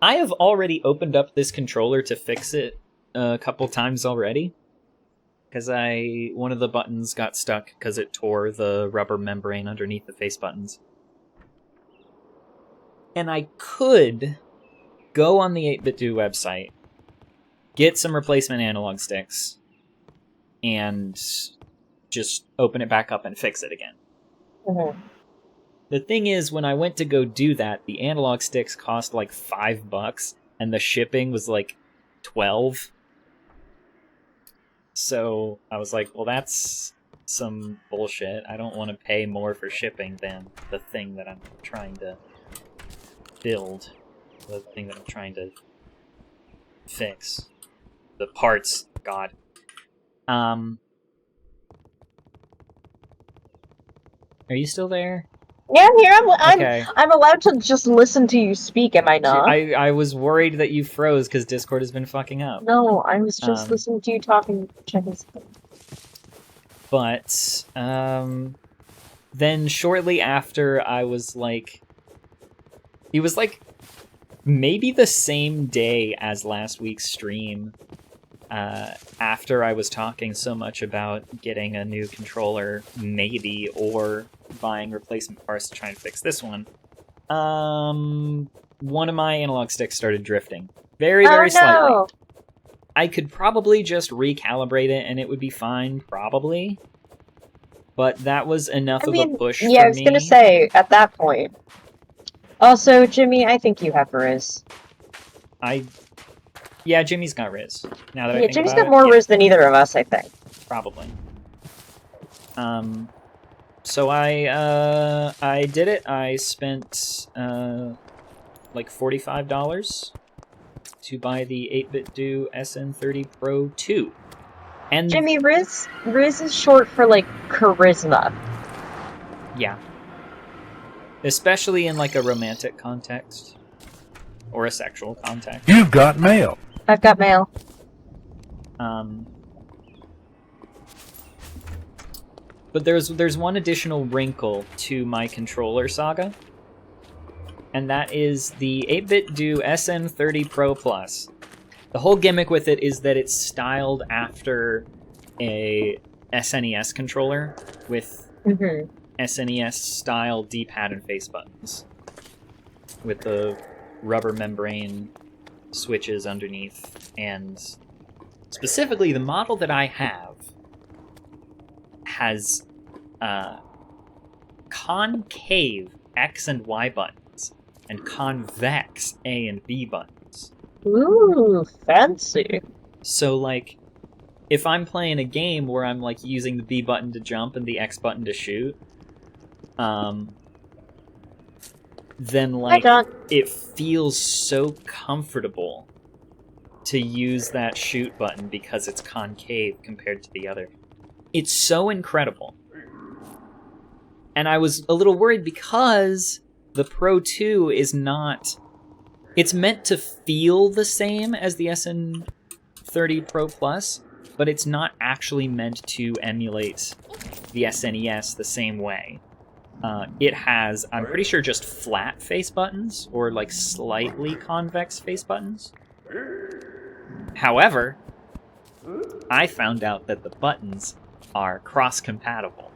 I have already opened up this controller to fix it a couple times already. Because one of the buttons got stuck because it tore the rubber membrane underneath the face buttons. And I could go on the 8BitDo website, get some replacement analog sticks, and just open it back up and fix it again. Mm-hmm. The thing is, when I went to go do that, the analog sticks cost like $5, and the shipping was like $12. So I was like, well, that's some bullshit. I don't want to pay more for shipping than the thing that I'm trying to build. The thing that I'm trying to fix. The parts, God. Are you still there? Yeah, I'm here. Okay. I'm allowed to just listen to you speak, am I not? I was worried that you froze because Discord has been fucking up. No, I was just listening to you talking, checking something. But, then shortly after, I was like... It was like maybe the same day as last week's stream, after I was talking so much about getting a new controller, maybe, or buying replacement parts to try and fix this one. One of my analog sticks started drifting. Very slightly. I could probably just recalibrate it and it would be fine, probably. But that was enough of a push for me. Yeah, I was gonna say, at that point. Also, Jimmy, I think you have Riz. Yeah, Jimmy's got Riz. Now that I think Jimmy's about got more Riz than either of us, I think. Probably. So I did it. I spent like $45 to buy the 8BitDo SN30 Pro 2. And Jimmy, Riz is short for like charisma. Yeah. Especially in like a romantic context or a sexual context. You've got mail. I've got mail. But there's one additional wrinkle to my controller saga, and that is the 8BitDo SN30 Pro Plus. The whole gimmick with it is that it's styled after a SNES controller with SNES-style D-pad and face buttons, with the rubber membrane switches underneath, and specifically the model that I have has concave X and Y buttons and convex A and B buttons. Ooh, fancy. So, like, if I'm playing a game where I'm, like, using the B button to jump and the X button to shoot, then, like, it feels so comfortable to use that shoot button because it's concave compared to the other. It's so incredible. And I was a little worried because the Pro 2 is not... It's meant to feel the same as the SN30 Pro Plus, but it's not actually meant to emulate the SNES the same way. It has, I'm pretty sure, just flat face buttons, or like slightly convex face buttons. However, I found out that the buttons are cross-compatible.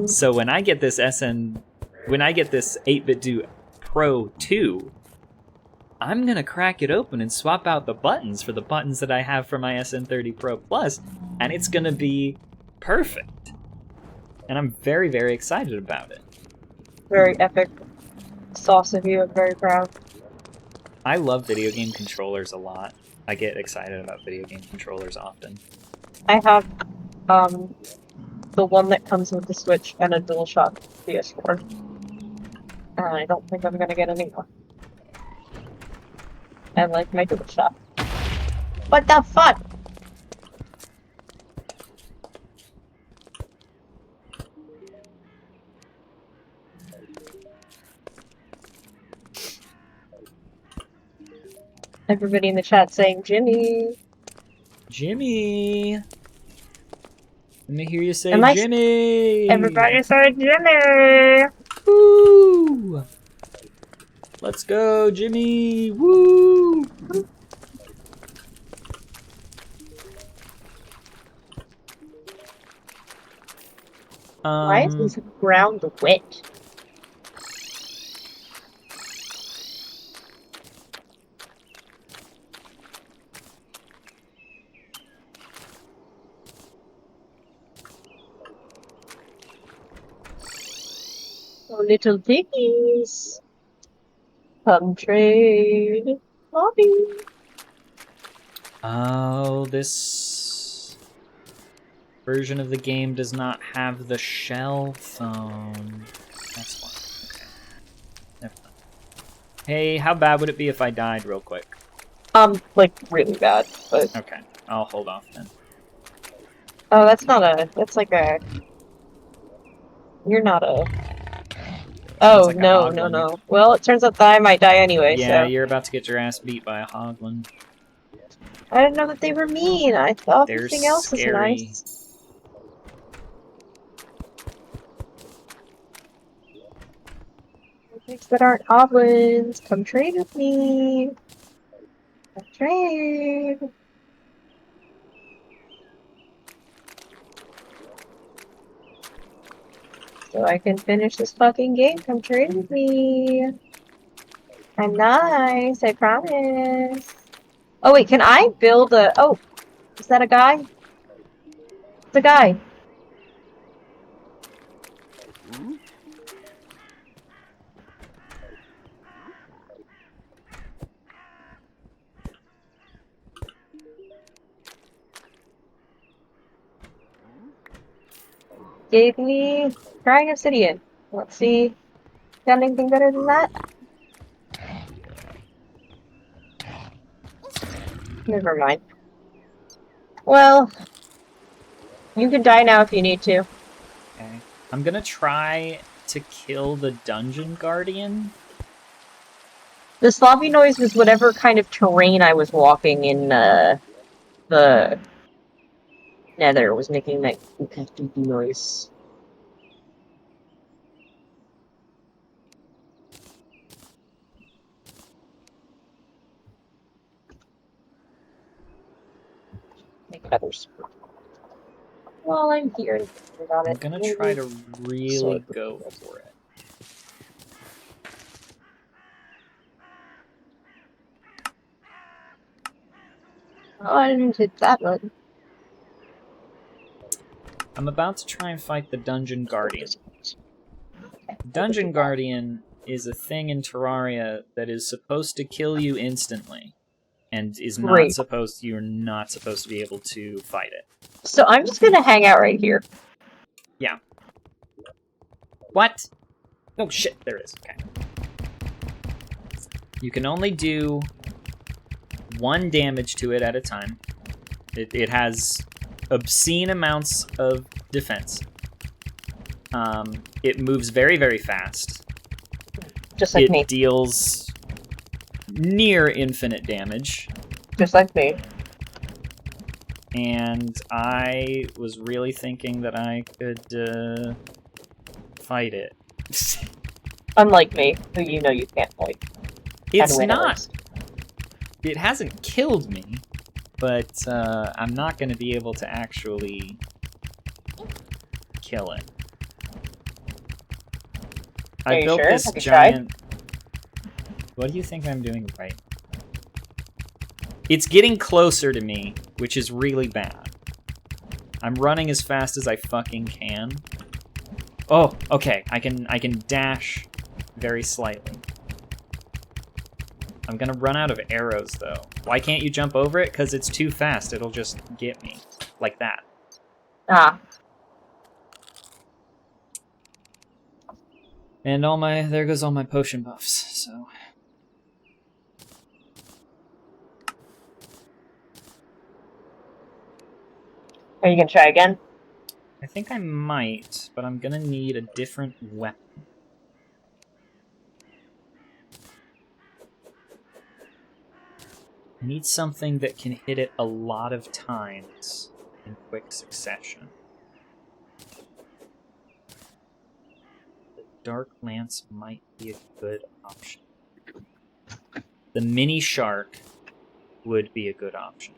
So when I get this 8BitDo Pro 2, I'm gonna crack it open and swap out the buttons for the buttons that I have for my SN30 Pro Plus, and it's gonna be perfect. And I'm very, very excited about it. Very epic. Sauce of you, I'm very proud. I love video game controllers a lot. I get excited about video game controllers often. I have the one that comes with the Switch and a DualShock PS4. And I don't think I'm gonna get any more. I like my DualShock. What the fuck? Everybody in the chat saying Jimmy. Jimmy! Let me hear you say Am Jimmy! Everybody say Jimmy! Woo! Let's go, Jimmy! Woo! Why is this ground wet? Oh, little piggies. Come trade. Lobby. Oh, this version of the game does not have the shell phone. That's why. Okay. Never mind. Hey, how bad would it be if I died real quick? Like, really bad, but... Okay, I'll hold off then. Oh, that's not a... That's like a... You're not a... Oh, like no, a no, hoglin. no. Well, it turns out that I might die anyway, Yeah, so... you're about to get your ass beat by a hoglin. I didn't know that they were mean. I thought They're everything else was scary. nice. Things that aren't goblins, come trade with me. Come trade. So I can finish this fucking game. Come trade with me. I'm nice, I promise. Oh wait, can I build a... Oh, is that a guy? It's a guy. Gave me crying obsidian. Let's see. Got anything better than that? Never mind. Well, you can die now if you need to. Okay. I'm gonna try to kill the dungeon guardian. The sloppy noise was whatever kind of terrain I was walking in, the nether was making that goofy noise. Make others. Well, I'm here and thinking about it. I'm gonna try to really go for it. Oh, I didn't hit that button. I'm about to try and fight the dungeon guardian. Dungeon guardian is a thing in Terraria that is supposed to kill you instantly, and is not supposed. You're not supposed to be able to fight it. So I'm just gonna hang out right here. Yeah. What? Oh shit! There it is. Okay. You can only do 1 damage to it at a time. It has obscene amounts of defense. It moves very, very fast. Just like me. It deals near infinite damage. Just like me. And I was really thinking that I could fight it. Unlike me, who you know you can't fight. It's not. It hasn't killed me, but I'm not going to be able to actually kill it. I built this giant... What do you think I'm doing right It's getting closer to me, which is really bad. I'm running as fast as I fucking can. Oh, okay. I can dash very slightly. I'm gonna run out of arrows, though. Why can't you jump over it? Because it's too fast. It'll just get me. Like that. Ah. And there goes all my potion buffs, so... Are you gonna try again? I think I might, but I'm gonna need a different weapon. I need something that can hit it a lot of times in quick succession. The Dark Lance might be a good option. The Mini Shark would be a good option.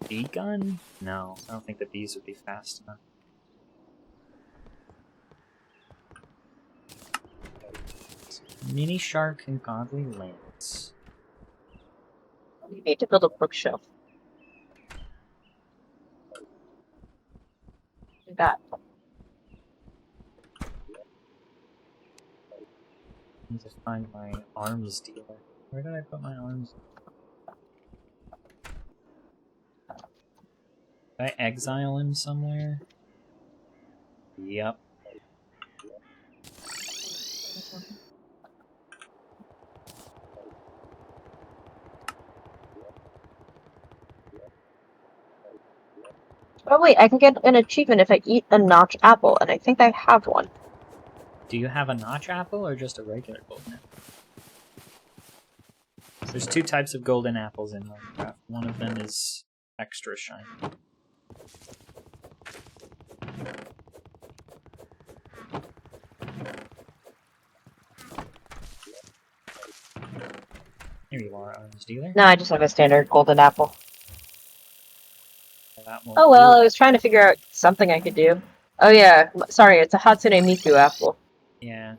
Bee gun? No, I don't think the bees would be fast enough. Mini Shark and Godly Lance. You need to build a bookshelf. Do that. I need to find my arms dealer. Where did I put my arms? Did I exile him somewhere? Yep. Oh wait, I can get an achievement if I eat a notch apple, and I think I have one. Do you have a notch apple or just a regular golden apple? There's two types of golden apples in Minecraft. One of them is extra shiny. Here you are, arms dealer. No, I just have a standard golden apple. That Oh well, I was trying to figure out something I could do. Oh yeah, sorry, it's a Hatsune Miku apple. Yeah.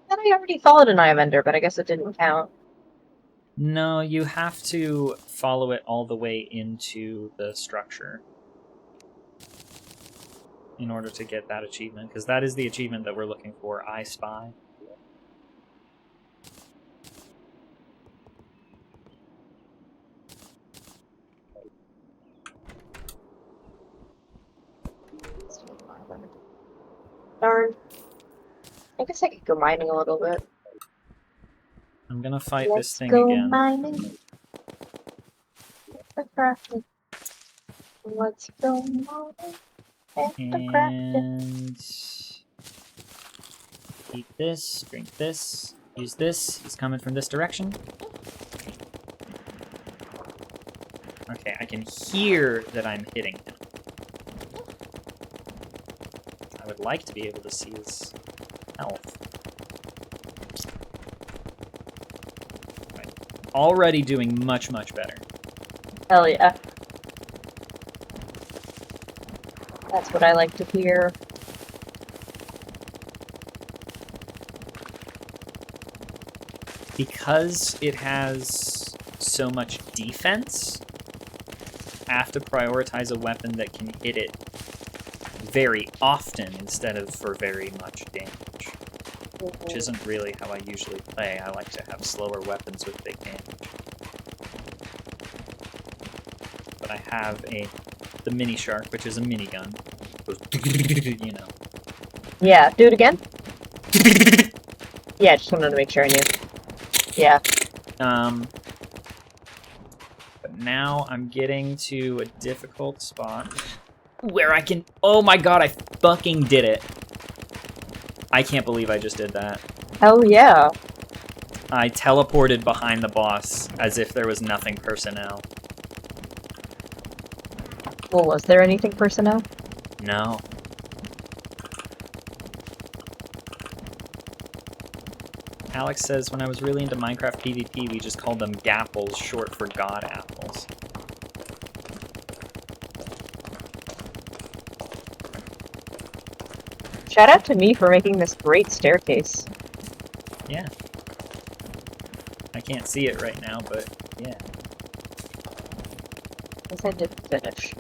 And I already followed an Eye of Ender, but I guess it didn't count. No, you have to follow it all the way into the structure in order to get that achievement, because that is the achievement that we're looking for, I Spy. Darn. I guess I could go mining a little bit. I'm gonna fight Let's this thing go again. mining. Let's go mining. And eat this, drink this, use this. He's coming from this direction. Okay, I can hear that I'm hitting him. I would like to be able to see his health. Right. Already doing much, much better. Hell yeah. That's what I like to hear. Because it has so much defense, I have to prioritize a weapon that can hit it very often instead of for very much damage. Which isn't really how I usually play. I like to have slower weapons with big damage. But I have the mini shark, which is a minigun. You know. Yeah, do it again? Yeah, just wanted to make sure I knew. Yeah. But now I'm getting to a difficult spot. where I can... Oh my god, I fucking did it. I can't believe I just did that. Hell yeah. I teleported behind the boss as if there was nothing personnel. Well, was there anything personnel? No. Alex says, when I was really into Minecraft PvP, we just called them gapples, short for god apples. Shout out to me for making this great staircase. Yeah. I can't see it right now, but yeah. I guess I didn't finish.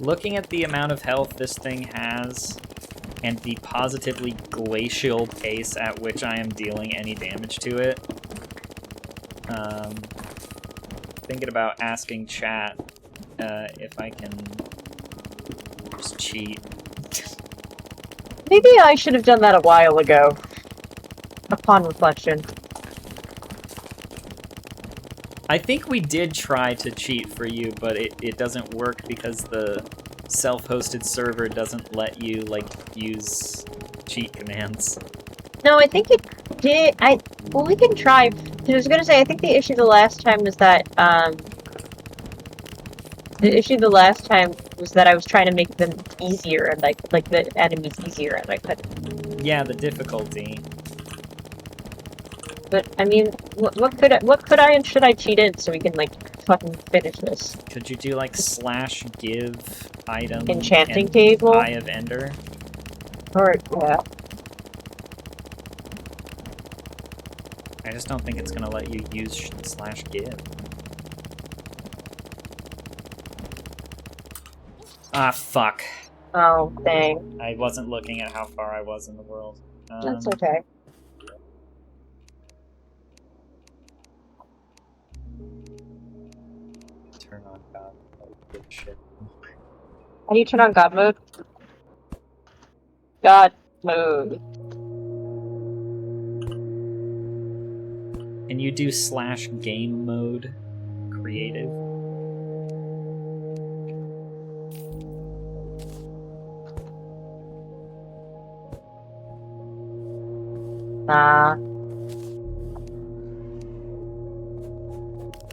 Looking at the amount of health this thing has, and the positively glacial pace at which I am dealing any damage to it, thinking about asking chat if I can just cheat. Maybe I should have done that a while ago. Upon reflection. I think we did try to cheat for you, but it doesn't work because the self-hosted server doesn't let you, like, use cheat commands. No, I think it did. Well, we can try. 'Cause I was gonna say, I think the issue the last time was that, the issue the last time was that I was trying to make them easier, and like the enemies easier, and I couldn't. Yeah, the difficulty. But I mean, what could I and should I cheat in so we can like fucking finish this? Could you do like /give item Enchanting and table? Eye of Ender? Or yeah. I just don't think it's gonna let you use /give. Ah, fuck. Oh, dang. I wasn't looking at how far I was in the world. That's okay. Turn on God. Oh, good shit. How do you turn on God mode? God mode. Can you do /game mode creative? Nah.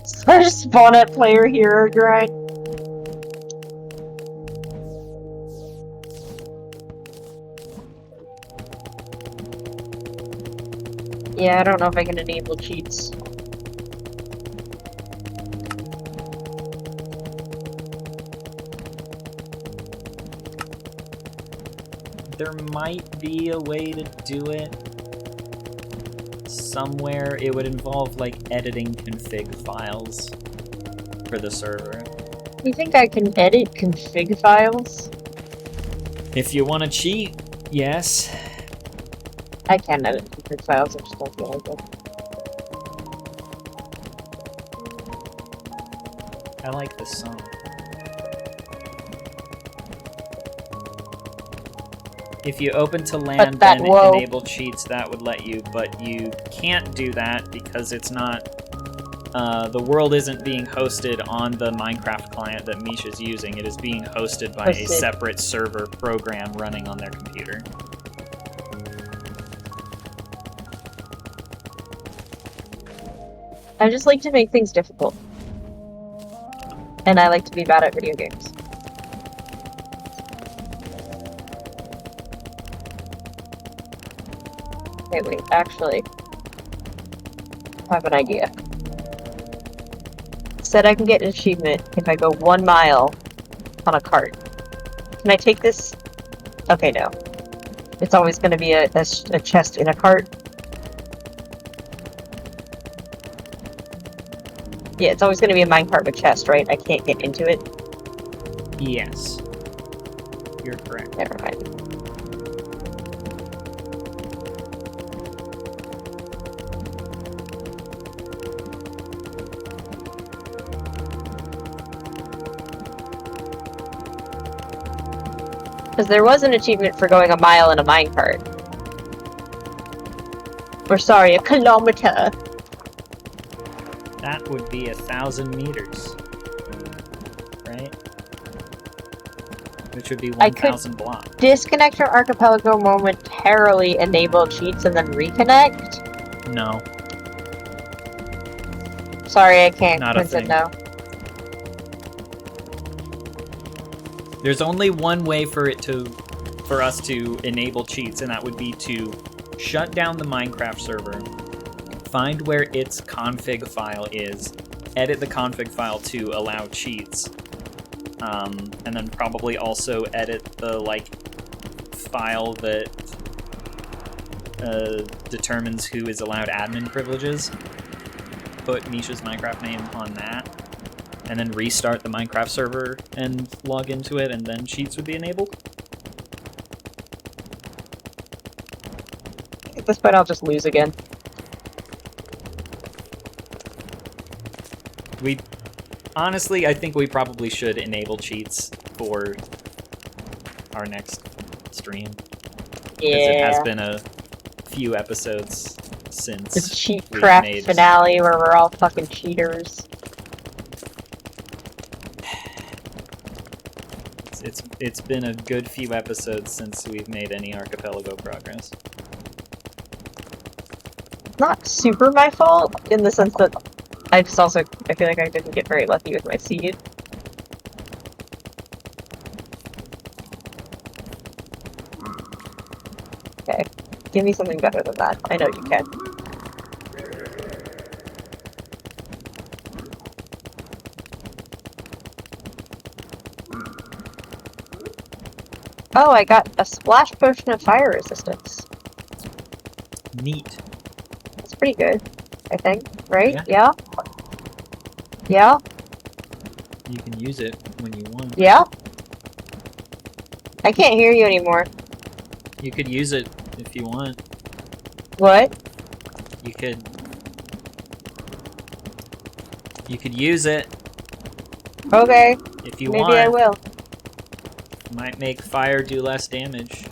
Spawn at player hero grind. Yeah, I don't know if I can enable cheats. There might be a way to do it somewhere. It would involve like editing config files for the server. You think I can edit config files? If you want to cheat, yes. I can edit config files, I just don't feel like it. I like this song. If you open to land and enable cheats, that would let you, but you can't do that because it's not... the world isn't being hosted on the Minecraft client that Misha's using. It is being hosted by a separate server program running on their computer. I just like to make things difficult. And I like to be bad at video games. Okay, wait, actually, I have an idea. Said I can get an achievement if I go 1 mile on a cart. Can I take this? Okay, no. It's always going to be a chest in a cart. Yeah, it's always going to be a minecart with chest, right? I can't get into it? Yes. You're correct. Never mind. Because there was an achievement for going a mile in a minecart. Or sorry, a kilometer. That would be 1,000 meters. Right? Which would be 1,000 blocks. Disconnect your archipelago momentarily, enable cheats, and then reconnect? No. Sorry, I can't. Not a Quinn said thing. no. There's only one way for us to enable cheats, and that would be to shut down the Minecraft server, find where its config file is, edit the config file to allow cheats, and then probably also edit the file that determines who is allowed admin privileges. Put Misha's Minecraft name on that, and then restart the Minecraft server and log into it, and then cheats would be enabled. At this point, I'll just lose again. Honestly, I think we probably should enable cheats for our next stream. Yeah. Because it has been a few episodes since The cheat craft finale where we're all fucking cheaters. It's been a good few episodes since we've made any archipelago progress. Not super my fault, in the sense that I feel like I didn't get very lucky with my seed. Okay, give me something better than that. I know you can. Oh, I got a splash potion of fire resistance. Neat. That's pretty good, I think, right? Yeah. Yeah? You can use it when you want. Yeah? I can't hear you anymore. You could use it if you want. What? You could use it Okay. if you Maybe want. I will. Might make fire do less damage.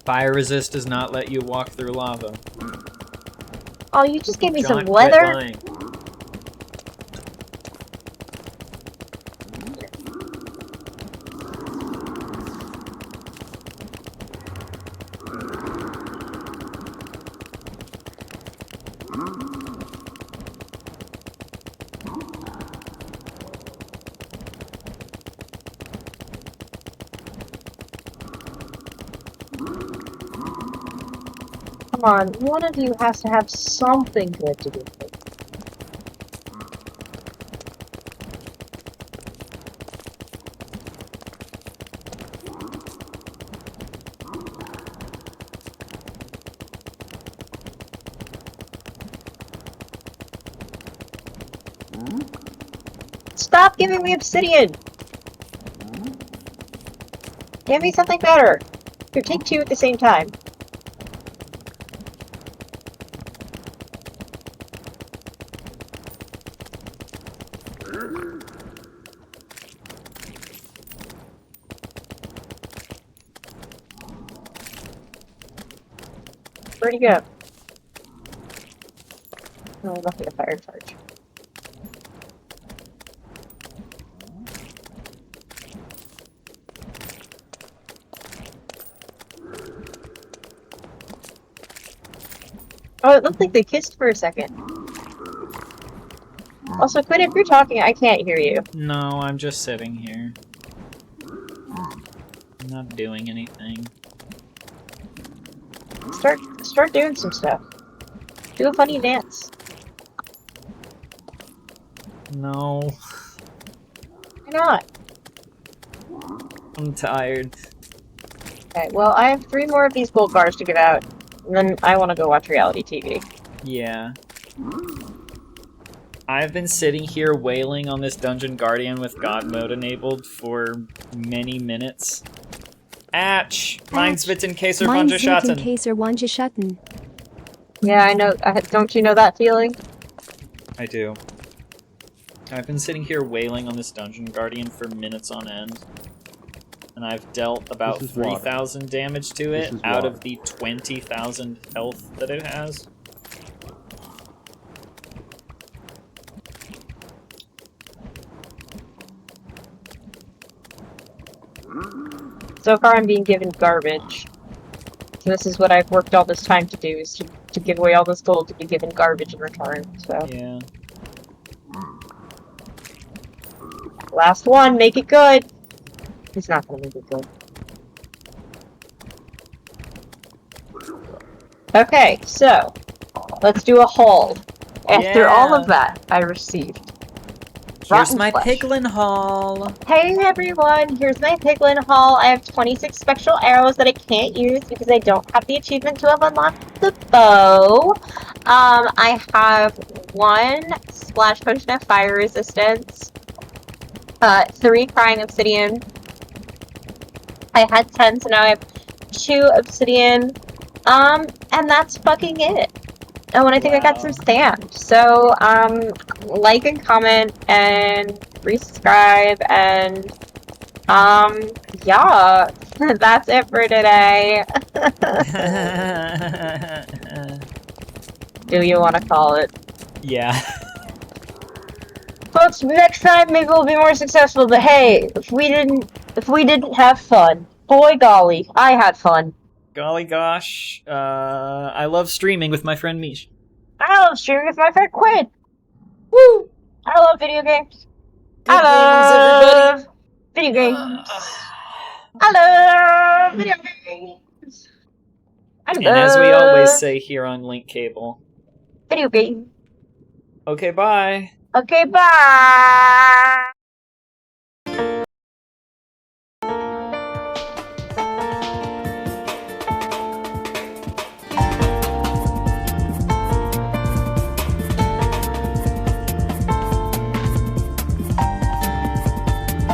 Fire resist does not let you walk through lava. Oh, you just gave me John, some quit leather? lying. Come on, one of you has to have something good to do with it. Stop giving me obsidian! Give me something better! Here, take two at the same time. Where'd he go? Oh, nothing, a fire charge. Oh, it looked like they kissed for a second. Also, Quinn, if you're talking, I can't hear you. No, I'm just sitting here. I'm not doing anything. Start doing some stuff. Do a funny dance. No. Why not? I'm tired. Okay, well, I have 3 more of these gold bars to give out, and then I want to go watch reality TV. Yeah. I've been sitting here wailing on this Dungeon Guardian with God mode enabled for many minutes. Atch! Mine's witten Käser Wangeschatten. Yeah, I know. Don't you know that feeling? I do. I've been sitting here wailing on this Dungeon Guardian for minutes on end. And I've dealt about 3,000 damage to it out of the 20,000 health that it has. So far I'm being given garbage. So this is what I've worked all this time to do, is to give away all this gold to be given garbage in return, so. Yeah. Last one, make it good! He's not gonna make it good. Okay, so, let's do a haul. After all of that, I received Here's my flesh. piglin haul. Hey everyone, here's my piglin haul. I have 26 spectral arrows that I can't use because I don't have the achievement to have unlocked the bow. I have 1 splash potion of fire resistance, 3 crying obsidian. I had 10, so now I have 2 obsidian. And that's fucking it. Oh, and I think I got some sand. So, like and comment and resubscribe and, yeah, that's it for today. Do you want to call it? Yeah. Folks, next time maybe we'll be more successful, but hey, if we didn't have fun, boy golly, I had fun. Golly gosh. I love streaming with my friend Mish. I love streaming with my friend Quinn. Woo! I love video games. Good games, everybody. Video games. I love video games. And as we always say here on Link Cable. Video games. Okay, bye. Okay, bye.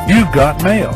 You've got mail.